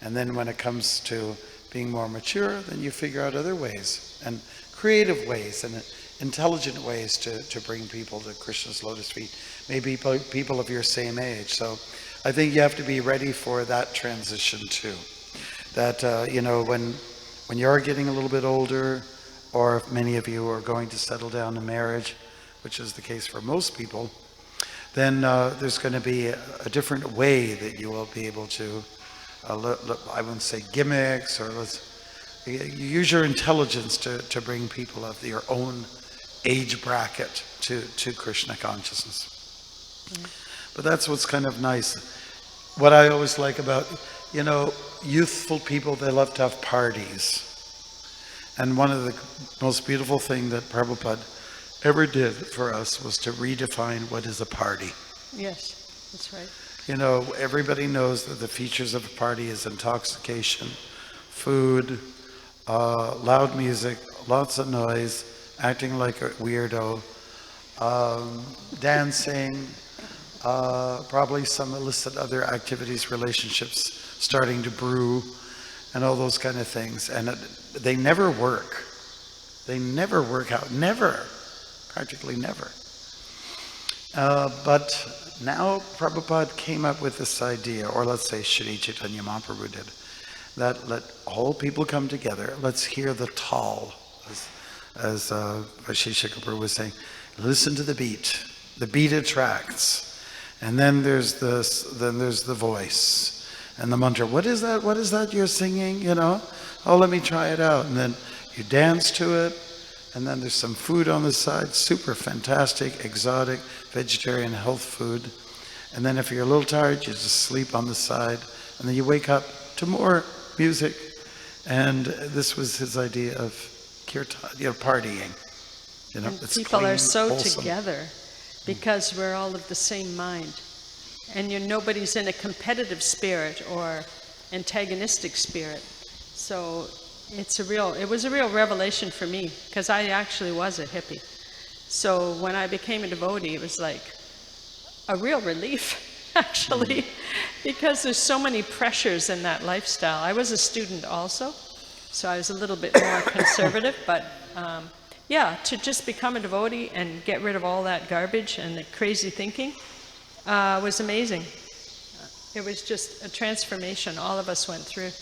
And then when it comes to being more mature, then you figure out other ways and creative ways and intelligent ways to bring people to Krishna's lotus feet. Maybe people of your same age. So I think you have to be ready for that transition too. That, when you are getting a little bit older, or if many of you are going to settle down in marriage, which is the case for most people, then there's going to be a different way that you will be able to, I wouldn't say gimmicks, or you use your intelligence to bring people of your own age bracket to Krishna consciousness. But that's what's kind of nice. What I always like about, youthful people, they love to have parties. And one of the most beautiful things that Prabhupada ever did for us was to redefine what is a party. Yes, that's right. Everybody knows that the features of a party is intoxication, food, loud music, lots of noise, acting like a weirdo, dancing, probably some illicit other activities, relationships starting to brew, and all those kind of things. And they never work. They never work out. Never. Practically never. But now Prabhupada came up with this idea, or let's say Shri Chaitanya Mahaprabhu did, that let all people come together. Let's hear the tal, as Vashisha Kapoor was saying. Listen to the beat. The beat attracts. And then there's the voice and the mantra. What is that? What is that you're singing? Oh, let me try it out. And then you dance to it. And then there's some food on the side. Super fantastic, exotic, vegetarian health food. And then if you're a little tired, you just sleep on the side. And then you wake up to more music And this was his idea of kirtan, partying. And It's people clean, are so wholesome. together because we're all of the same mind. And nobody's in a competitive spirit or antagonistic spirit. So it was a real revelation for me, because I actually was a hippie. So when I became a devotee, it was like a real relief, actually, because there's so many pressures in that lifestyle. I was a student also, so I was a little bit more conservative, but yeah, to just become a devotee and get rid of all that garbage and the crazy thinking was amazing. It was just a transformation all of us went through.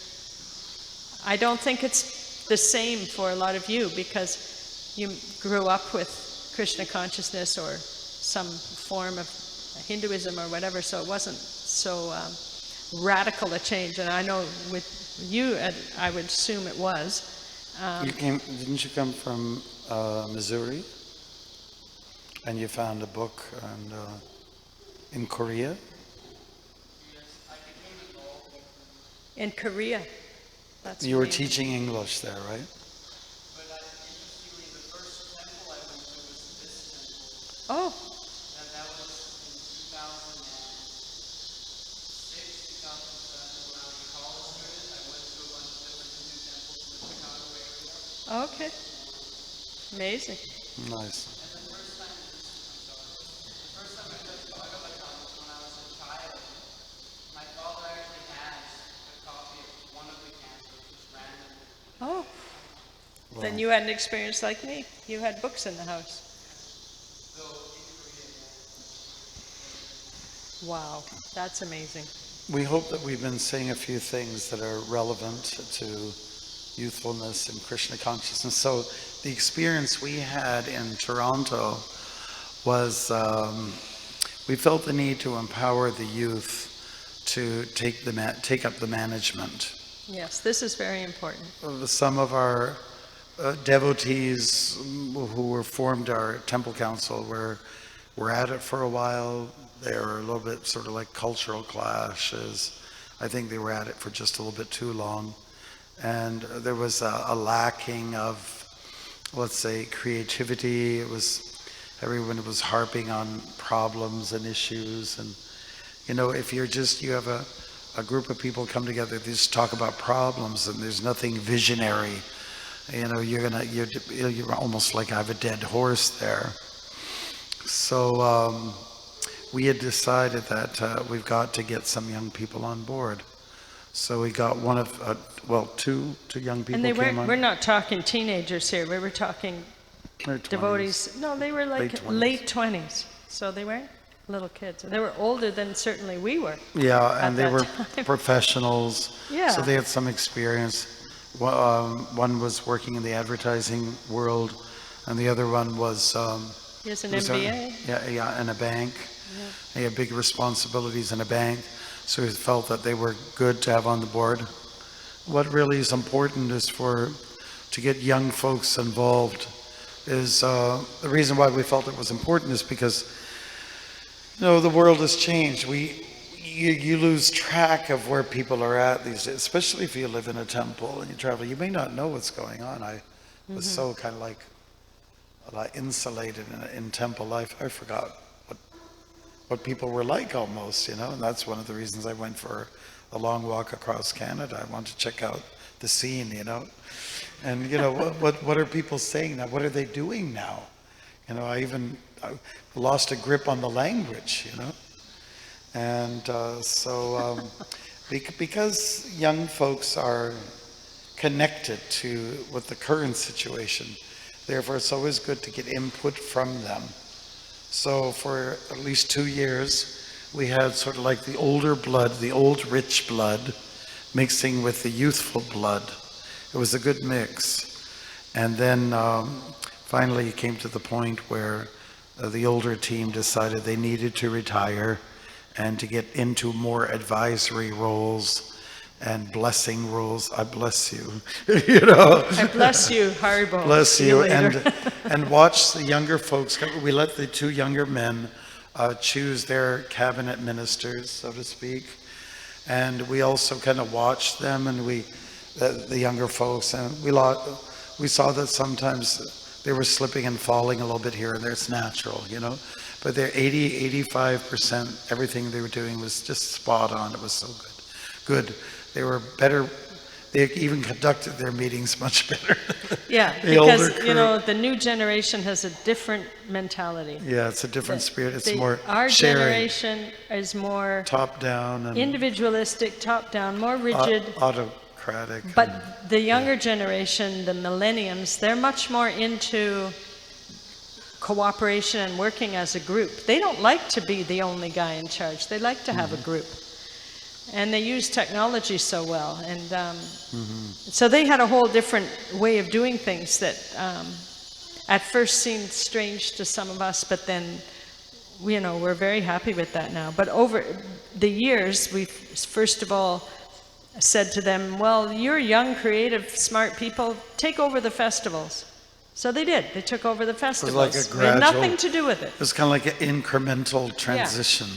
I don't think it's the same for a lot of you, because you grew up with Krishna consciousness or some form of Hinduism or whatever, so it wasn't so radical a change. And I know with you, I would assume it was. Didn't you come from Missouri? And you found a book in Korea? In Korea. That's You were amazing. teaching English there, right? But interestingly, the first temple I went to was this temple. Oh, That was in 2006, 2007, when I was a college student. I went to a bunch of different Hindu temples in the Chicago area. okay. Amazing. Nice. And the first time I took Bhagavatam was when I was a child. My father actually has a copy of one of the cantos, just random. Oh, then you had an experience like me. You had books in the house. So in Korea, Wow, that's amazing. We hope that we've been saying a few things that are relevant to youthfulness and Krishna consciousness. So the experience we had in Toronto was we felt the need to empower the youth to take up the management. Yes, this is very important. Some of our devotees who formed our temple council were at it for a while. They were a little bit sort of like cultural clashes. I think they were at it for just a little bit too long. And there was a lacking of, let's say, creativity. Everyone was harping on problems and issues. And, if you have a group of people come together, they just talk about problems and there's nothing visionary. You're almost like I have a dead horse there. So we had decided that we've got to get some young people on board. So we got two young people And they came on. we're not talking teenagers here. We were talking Their 20s. devotees. No, they were like Late 20s. late 20s. So they weren't little kids. They were older than certainly we were. Yeah, and they that were time. professionals. Yeah. So they had some experience. One was working in the advertising world, and the other one was He has an was MBA. in a bank. They had big responsibilities in a bank, so he felt that they were good to have on the board. What really is important is to get young folks involved. The reason why we felt it was important is because the world has changed. You lose track of where people are at these days, especially if you live in a temple and you travel. You may not know what's going on. I was so kind of like insulated in temple life. I forgot what people were like almost, and that's one of the reasons I went for a long walk across Canada. I wanted to check out the scene, and what are people saying now? What are they doing now? I lost a grip on the language, and because young folks are connected with the current situation, therefore it's always good to get input from them. So for at least 2 years, we had sort of like the older blood, the old rich blood, mixing with the youthful blood. It was a good mix. And then finally it came to the point where the older team decided they needed to retire and to get into more advisory roles and blessing roles. I bless you, I bless you, Haribo. Bless See you, later. and watch the younger folks. We let the two younger men choose their cabinet ministers, so to speak, and we also kind of watched them, and we the younger folks, and we saw that sometimes they were slipping and falling a little bit here and there. It's natural, you know. But they're 85%, everything they were doing was just spot on. It was so good. They were better. They even conducted their meetings much better. Yeah, The older because, crew. you know, the new generation has a different mentality. Yeah, it's a different spirit. It's more Our sharing, generation is more top down and individualistic, top down, more rigid. autocratic. But the younger generation, the millenniums, they're much more into cooperation and working as a group. They don't like to be the only guy in charge. They like to have a group. And they use technology so well. And so they had a whole different way of doing things that at first seemed strange to some of us, but then, you know, we're very happy with that now. But over the years, we've first of all said to them, well, you're young, creative, smart people, take over the festivals. So they did. They took over the festivals. like a We had gradual- nothing to do with it. It was kind of like an incremental transition.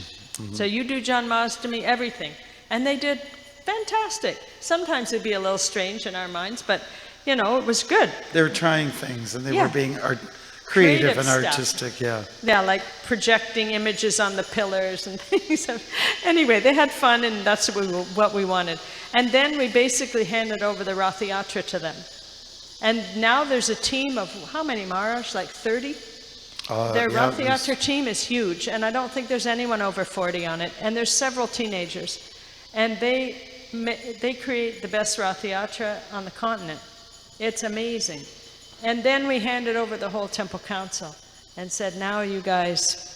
So you do John Masdami, everything. And they did fantastic. Sometimes it'd be a little strange in our minds, but, you know, it was good. They were trying things, and they Yeah. were being creative Creative and stuff. artistic. Yeah. Yeah, like projecting images on the pillars and things. Anyway, they had fun, and that's what we wanted. And then we basically handed over the Rath Yatra to them. And now there's a team of, how many, Maharaj? Like 30? Their yeah, Rath Yatra team is huge, and I don't think there's anyone over 40 on it. And there's several teenagers. And they create the best Rath Yatra on the continent. It's amazing. And then we handed over the whole temple council and said, now you guys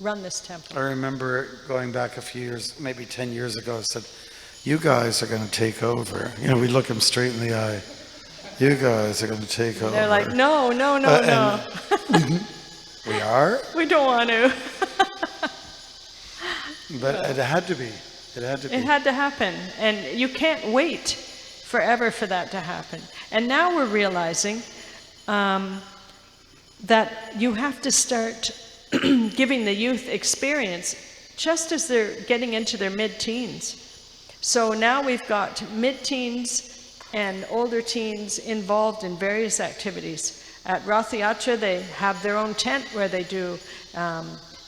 run this temple. I remember going back a few years, maybe 10 years ago, I said, you guys are going to take over. You know, we look them straight in the eye. You guys are going to take over. They're like, no. We are? We don't want to. But it had to be. It had to be. It had to happen. And you can't wait forever for that to happen. And now we're realizing that you have to start giving the youth experience just as they're getting into their mid-teens. So now we've got mid-teens and older teens involved in various activities. At Rath Yatra, they have their own tent where they do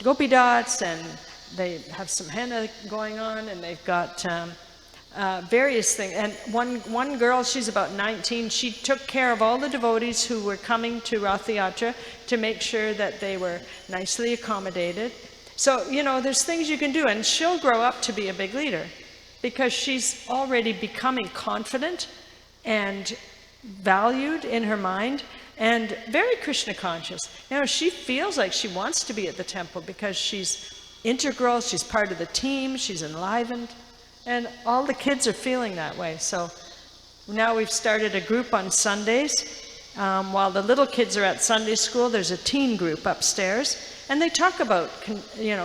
gopi dots, and they have some henna going on, and they've got various things. And one girl, she's about 19, she took care of all the devotees who were coming to Rath Yatra to make sure that they were nicely accommodated. So, you know, there's things you can do, and she'll grow up to be a big leader because she's already becoming confident and valued in her mind and very Krishna conscious. You know, she feels like she wants to be at the temple because she's integral, she's part of the team, she's enlivened, and all the kids are feeling that way. So now we've started a group on Sundays. While the little kids are at Sunday school, there's a teen group upstairs, and they talk about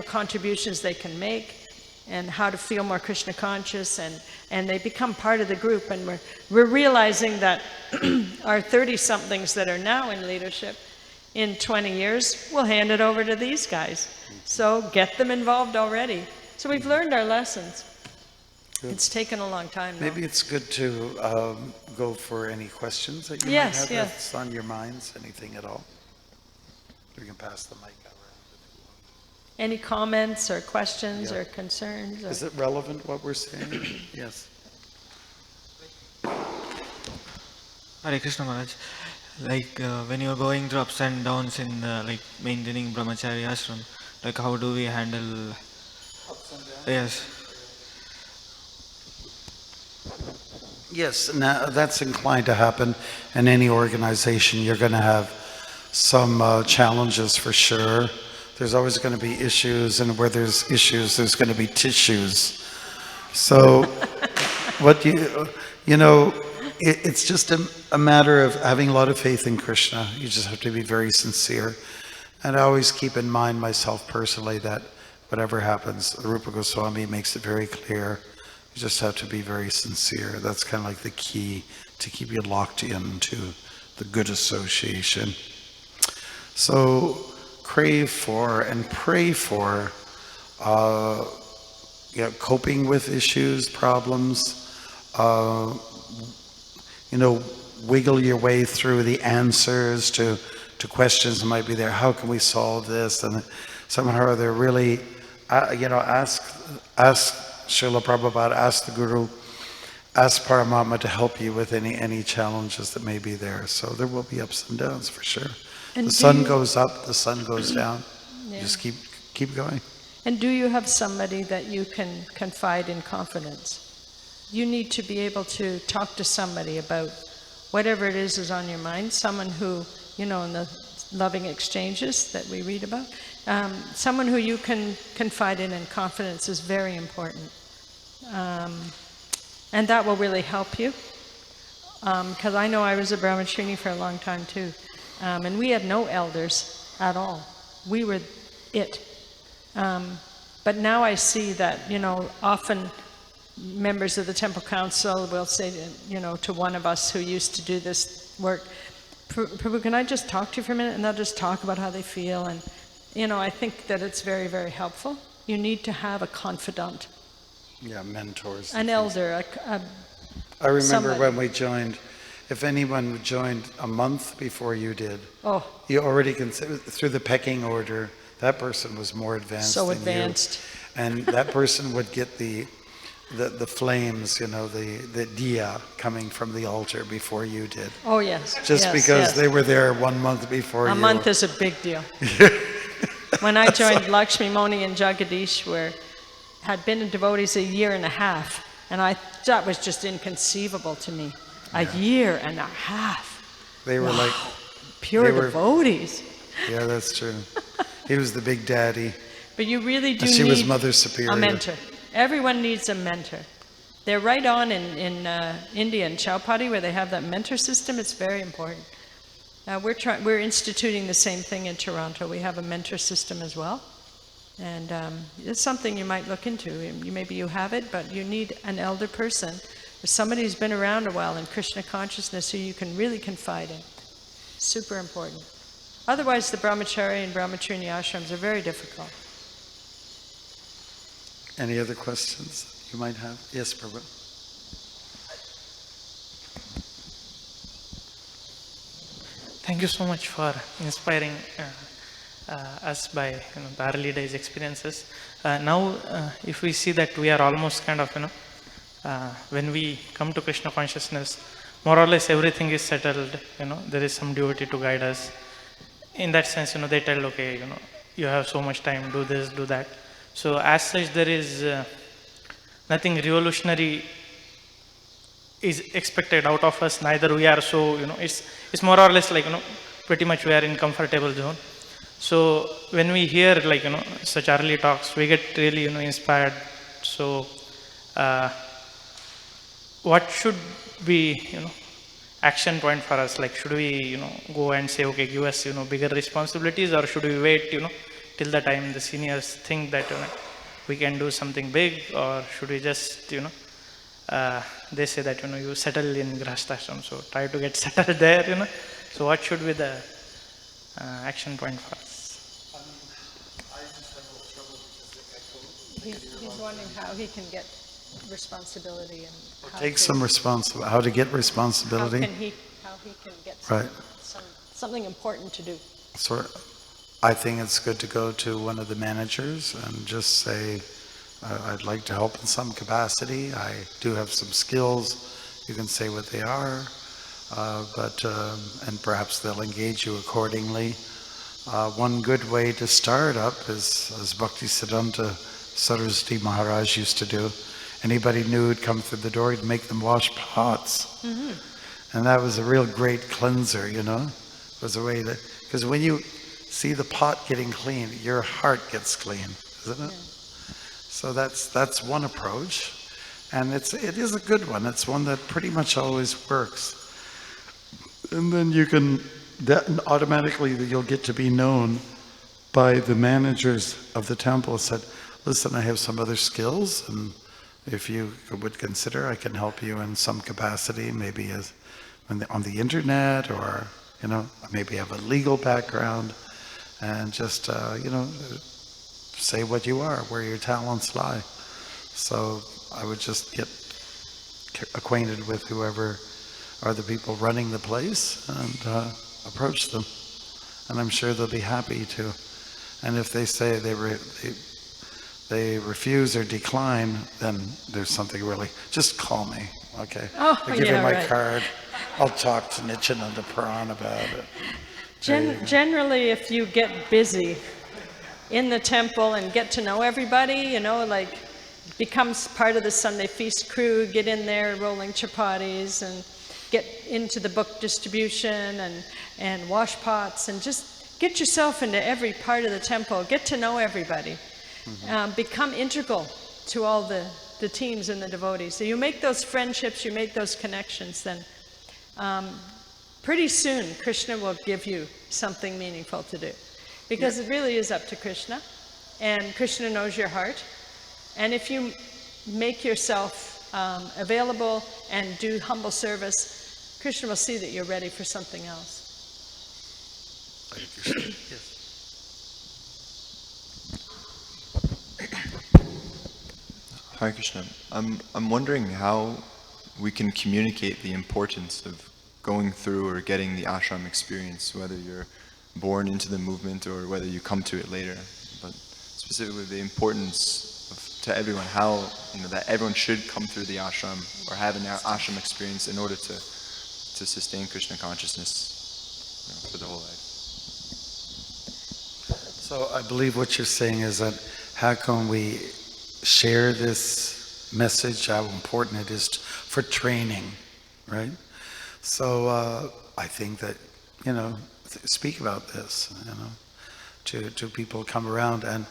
contributions they can make and how to feel more Krishna conscious, and they become part of the group. And we're realizing that our 30-somethings that are now in leadership, in 20 years, we'll hand it over to these guys. So get them involved already. So we've learned our lessons. Good. It's taken a long time though. Maybe it's good to go for any questions that you might have that's on your minds, anything at all. We can pass the mic around. Any comments or questions or concerns? Is it relevant what we're saying? Yes. Hare Krishna Maharaj. Like when you're going through ups and downs in like maintaining brahmacharya ashram, like how do we handle Ups and downs? Yes. Yes, now that's inclined to happen in any organization. You're going to have some challenges for sure. There's always going to be issues, and where there's issues, there's going to be tissues. So what you know, it's just a matter of having a lot of faith in Krishna. You just have to be very sincere. And I always keep in mind myself personally that whatever happens, Rupa Goswami makes it very clear. You just have to be very sincere. That's kind of like the key to keep you locked into the good association. So crave for and pray for coping with issues, problems, wiggle your way through the answers to questions that might be there. How can we solve this? And somehow or other really, ask Srila Prabhupada, ask the Guru, ask Paramatma to help you with any challenges that may be there. So there will be ups and downs for sure. And the sun goes up, the sun goes down. Yeah. Just keep going. And do you have somebody that you can confide in confidence? You need to be able to talk to somebody about whatever it is on your mind, someone who, in the loving exchanges that we read about, someone who you can confide in confidence is very important. And that will really help you. Because I know I was a brahmachari for a long time too. And we had no elders at all. We were it. But now I see that, often members of the temple council will say, to one of us who used to do this work, Prabhu, can I just talk to you for a minute? And they'll just talk about how they feel. And, I think that it's very, very helpful. You need to have a confidant. Yeah, mentors. An elder. I remember somebody. when we joined, if anyone joined a month before you did, you already consider through the pecking order, that person was more advanced So than advanced. you. And that person would get the flames, the diya coming from the altar before you did. Oh, yes. Just yes, because yes. they were there 1 month before you. A month is a big deal. When I joined Lakshmi Moni and Jagadish, had been devotees a year and a half, and that was just inconceivable to me. A year and a half. They were like pure devotees. Yeah, that's true. He was the big daddy. But you really do and she need was Mother Superior. a mentor. Everyone needs a mentor. They're right on in India, in Chowpatty, where they have that mentor system. It's very important. We're instituting the same thing in Toronto. We have a mentor system as well. And it's something you might look into. Maybe you have it, but you need an elder person, or somebody who's been around a while in Krishna consciousness who you can really confide in. Super important. Otherwise, the brahmachari and brahmacharini ashrams are very difficult. Any other questions you might have? Yes, Prabhu. Thank you so much for inspiring us by the early days experiences. Now, if we see that we are almost kind of, when we come to Krishna consciousness, more or less everything is settled. There is some devotee to guide us. In that sense, they tell, okay, you have so much time, do this, do that. So as such, there is nothing revolutionary is expected out of us. Neither we are so, it's more or less like, pretty much we are in comfortable zone. So when we hear like, such early talks, we get really, inspired. So what should be, action point for us? Like, should we, go and say, okay, give us, bigger responsibilities, or should we wait, till the time the seniors think that we can do something big, or should we just, they say that, you settle in Grahasthashram, so try to get settled there, So what should be the action point for us? He's wondering how he can get responsibility and How to get responsibility. How he can get Right. something important to do. So I think it's good to go to one of the managers and just say, I'd like to help in some capacity. I do have some skills. You can say what they are, and perhaps they'll engage you accordingly. One good way to start up is, as Bhaktisiddhanta Saraswati Maharaj used to do. Anybody new who'd come through the door, he'd make them wash pots. Mm-hmm. And that was a real great cleanser, It was a way because when you see the pot getting clean, your heart gets clean, isn't it? Yeah. So that's one approach. And it is a good one. It's one that pretty much always works. And then automatically you'll get to be known by the managers of the temple. Said, listen, I have some other skills, and if you would consider, I can help you in some capacity, maybe on the internet, or maybe have a legal background, and just say what you are, where your talents lie. So I would just get acquainted with whoever are the people running the place, and approach them. And I'm sure they'll be happy to. And if they say they refuse or decline, then there's something really, just call me, okay? Oh, I'll give you yeah, my right. card. I'll talk to Nityananda Puran about it. Generally, if you get busy in the temple and get to know everybody, you know, like becomes part of the Sunday feast crew, get in there rolling chapatis and get into the book distribution and wash pots and just get yourself into every part of the temple, get to know everybody, become integral to all the teams and the devotees. So you make those friendships, you make those connections, then pretty soon Krishna will give you something meaningful to do. Because it really is up to Krishna, and Krishna knows your heart. And if you make yourself available and do humble service, Krishna will see that you're ready for something else. Yes. Hare Krishna. I'm wondering how we can communicate the importance of going through or getting the ashram experience, whether you're born into the movement or whether you come to it later. But specifically the importance to everyone, how, you know, that everyone should come through the ashram or have an ashram experience in order to sustain Krishna consciousness, you know, for the whole life. So I believe what you're saying is that how can we share this message, how important it is for training, right? So I think that, you know, speak about this, you know, to people come around, and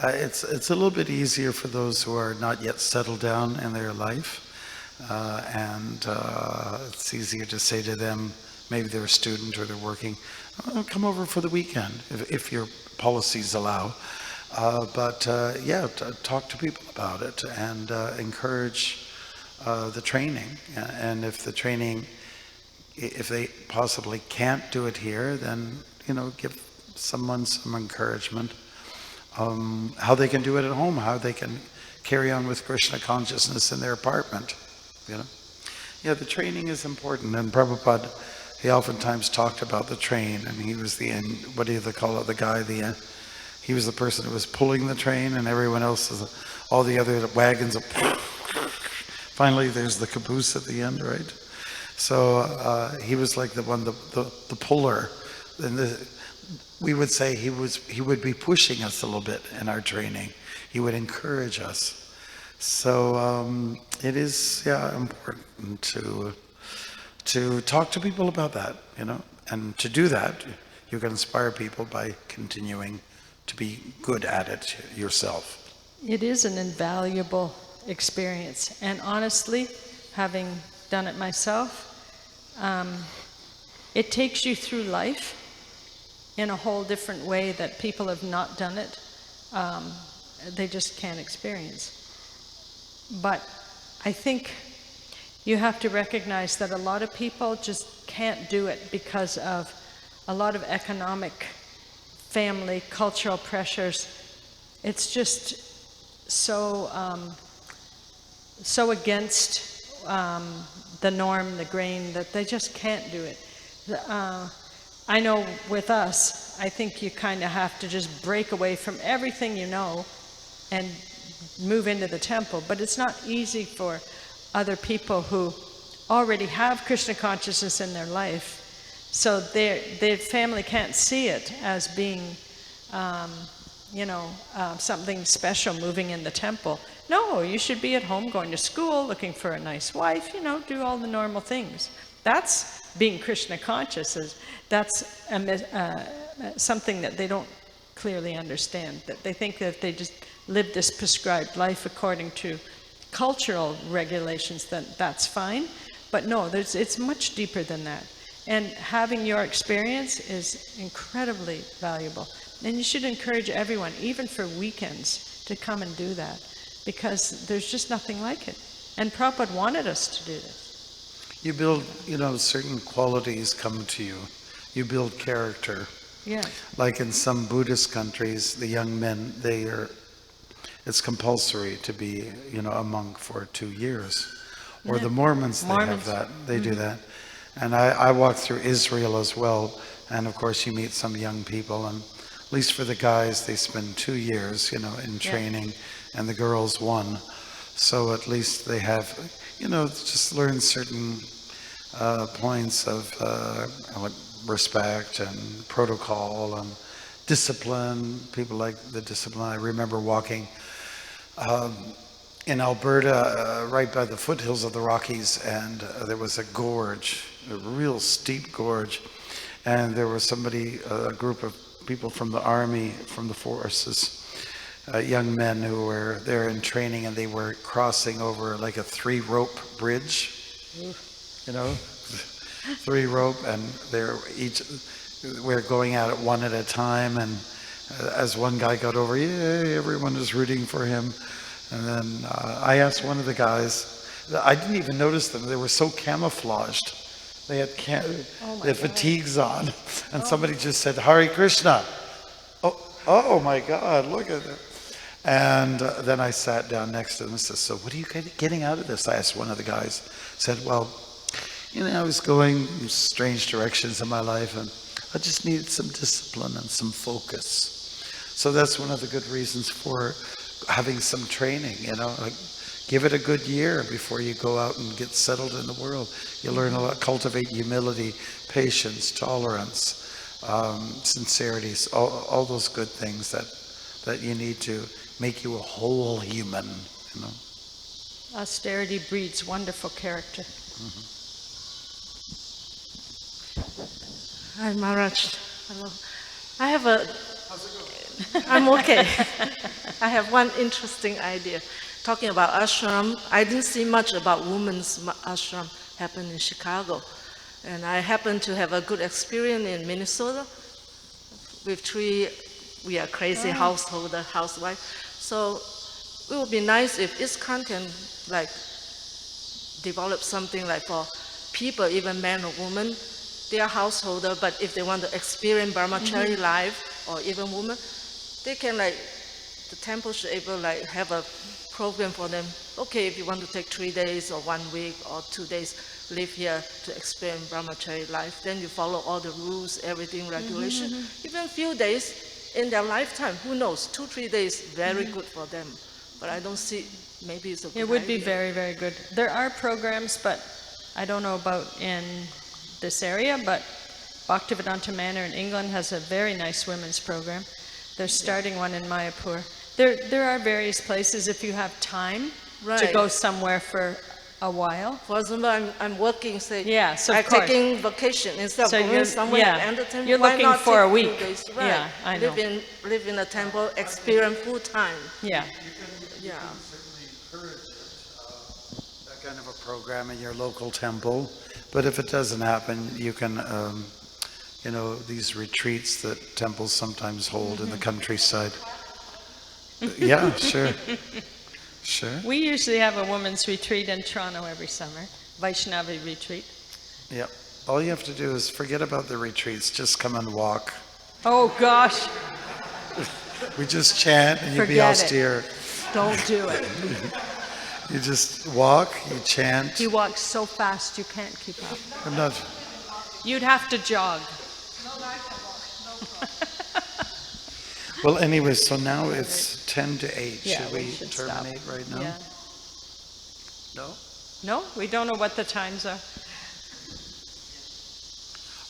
it's a little bit easier for those who are not yet settled down in their life, and it's easier to say to them, maybe they're a student or they're working, come over for the weekend if your policies allow. But talk to people about it and encourage the training. And if the training, if they possibly can't do it here, then, you know, give someone some encouragement. How they can do it at home, how they can carry on with Krishna consciousness in their apartment, you know. Yeah, the training is important, and Prabhupada, he oftentimes talked about the train, and he was what do they call it, the guy, he was the person who was pulling the train, and everyone else, all the other wagons, finally there's the caboose at the end, right? So he was like the one, the puller, and we would say he would be pushing us a little bit in our training. He would encourage us. So it is, important to talk to people about that, you know. And to do that, you can inspire people by continuing to be good at it yourself. It is an invaluable experience. And honestly, having done it myself, it takes you through life in a whole different way that people have not done it. They just can't experience. But I think you have to recognize that a lot of people just can't do it because of a lot of economic, family, cultural pressures. It's just so against the norm, the grain, that they just can't do it. I know with us, I think you kind of have to just break away from everything you know and move into the temple. But it's not easy for other people who already have Krishna consciousness in their life. So their family can't see it as being, something special moving in the temple. No, you should be at home going to school, looking for a nice wife, you know, do all the normal things. That's being Krishna conscious. That's something that they don't clearly understand. That they think that if they just live this prescribed life according to cultural regulations, then that's fine. But no, it's much deeper than that. And having your experience is incredibly valuable. And you should encourage everyone, even for weekends, to come and do that, because there's just nothing like it. And Prabhupada wanted us to do this. You build, certain qualities come to you. You build character. Yeah. Like in some Buddhist countries, the young men, it's compulsory to be, a monk for 2 years. Or the Mormons, they have that. They do that. And I walked through Israel as well. And of course, you meet some young people. And at least for the guys, they spend 2 years, in training, and the girls 1. So at least they have, just learn certain points of respect and protocol and discipline. People like the discipline. I remember walking in Alberta, right by the foothills of the Rockies, and there was a gorge, a real steep gorge, and there was a group of people from the army, from the forces, young men who were there in training, and they were crossing over like a 3-rope bridge, 3-rope, and we're going at it one at a time, and as one guy got over, yay, everyone was rooting for him. And then I asked one of the guys, I didn't even notice them, they were so camouflaged. They had fatigues on, and somebody just said, Hare Krishna. Oh my God, look at that. And then I sat down next to them and said, so what are you getting out of this? I asked one of the guys, said, well, I was going in strange directions in my life, and I just needed some discipline and some focus. So that's one of the good reasons for having some training, like give it a good year before you go out and get settled in the world. You learn a lot, cultivate humility, patience, tolerance, sincerity, all those good things that you need to make you a whole human, Austerity breeds wonderful character. Hi, Maharaj. Hello. I have I'm okay. I have one interesting idea. Talking about ashram, I didn't see much about women's ashram happen in Chicago. And I happened to have a good experience in Minnesota with 3, we are crazy housewife. So it would be nice if ISKCON can develop something like for people, even men or women, they are householder, but if they want to experience brahmachari life, or even women, they can the temple should able have a program for them. Okay, if you want to take 3 days or 1 week or 2 days, live here to experience brahmachari life, then you follow all the rules, everything, regulation. Even few days in their lifetime, who knows, 2-3 days, very good for them. But I don't see, maybe it's a good It would be idea. very, very good. There are programs, but I don't know about in this area, but Bhaktivedanta Manor in England has a very nice women's program. They're starting one in Mayapur. There are various places if you have time to Right. go somewhere for a while. For example, I'm working, say, Yeah, so of I'm course. taking vacation instead So of going you're- somewhere yeah, and entertain. you're Why looking not for a take few week. days? Right. Yeah, I know. Live in a temple, experience full time. Yeah. Yeah. certainly encourage that kind of a program in your local temple. But if it doesn't happen, you can, these retreats that temples sometimes hold in the countryside. Yeah, sure. Sure. We usually have a women's retreat in Toronto every summer, Vaishnavi retreat. Yep. All you have to do is forget about the retreats. Just come and walk. Oh gosh, We just chant and you be Forget it. austere. don't do it. You just walk, you chant. He walks so fast you can't keep up. I'm not. You'd have to jog. Well, anyway, so now it's 10 to 8. Yeah, should we we should stop. terminate right now? Yeah. No? No, we don't know what the times are.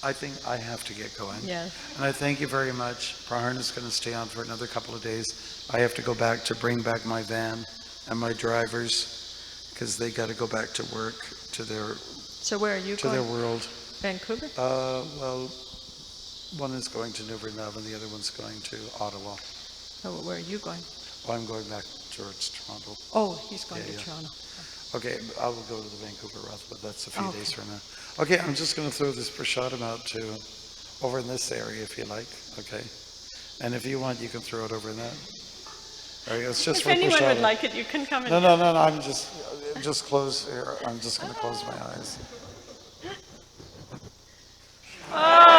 I think I have to get going. Yeah. And I thank you very much. Praharna's going to stay on for another couple of days. I have to go back to bring back my van and my drivers because they got to go back to work, to their So where are you going? world. Vancouver? Well, one is going to Newfoundland and the other one's going to Ottawa. Oh, where are you going? Well, I'm going back towards Toronto. Oh, he's going Yeah, to yeah. Toronto. Okay, I will go to the Vancouver route, but that's a few Okay. days from now. Okay, I'm just going to throw this prasadam out to over in this area if you like. Okay, and if you want, you can throw it over in that. All right, it's just If for anyone would prasadam. like it, you can come and. No. I'm just close here. I'm just going to close my eyes. Oh!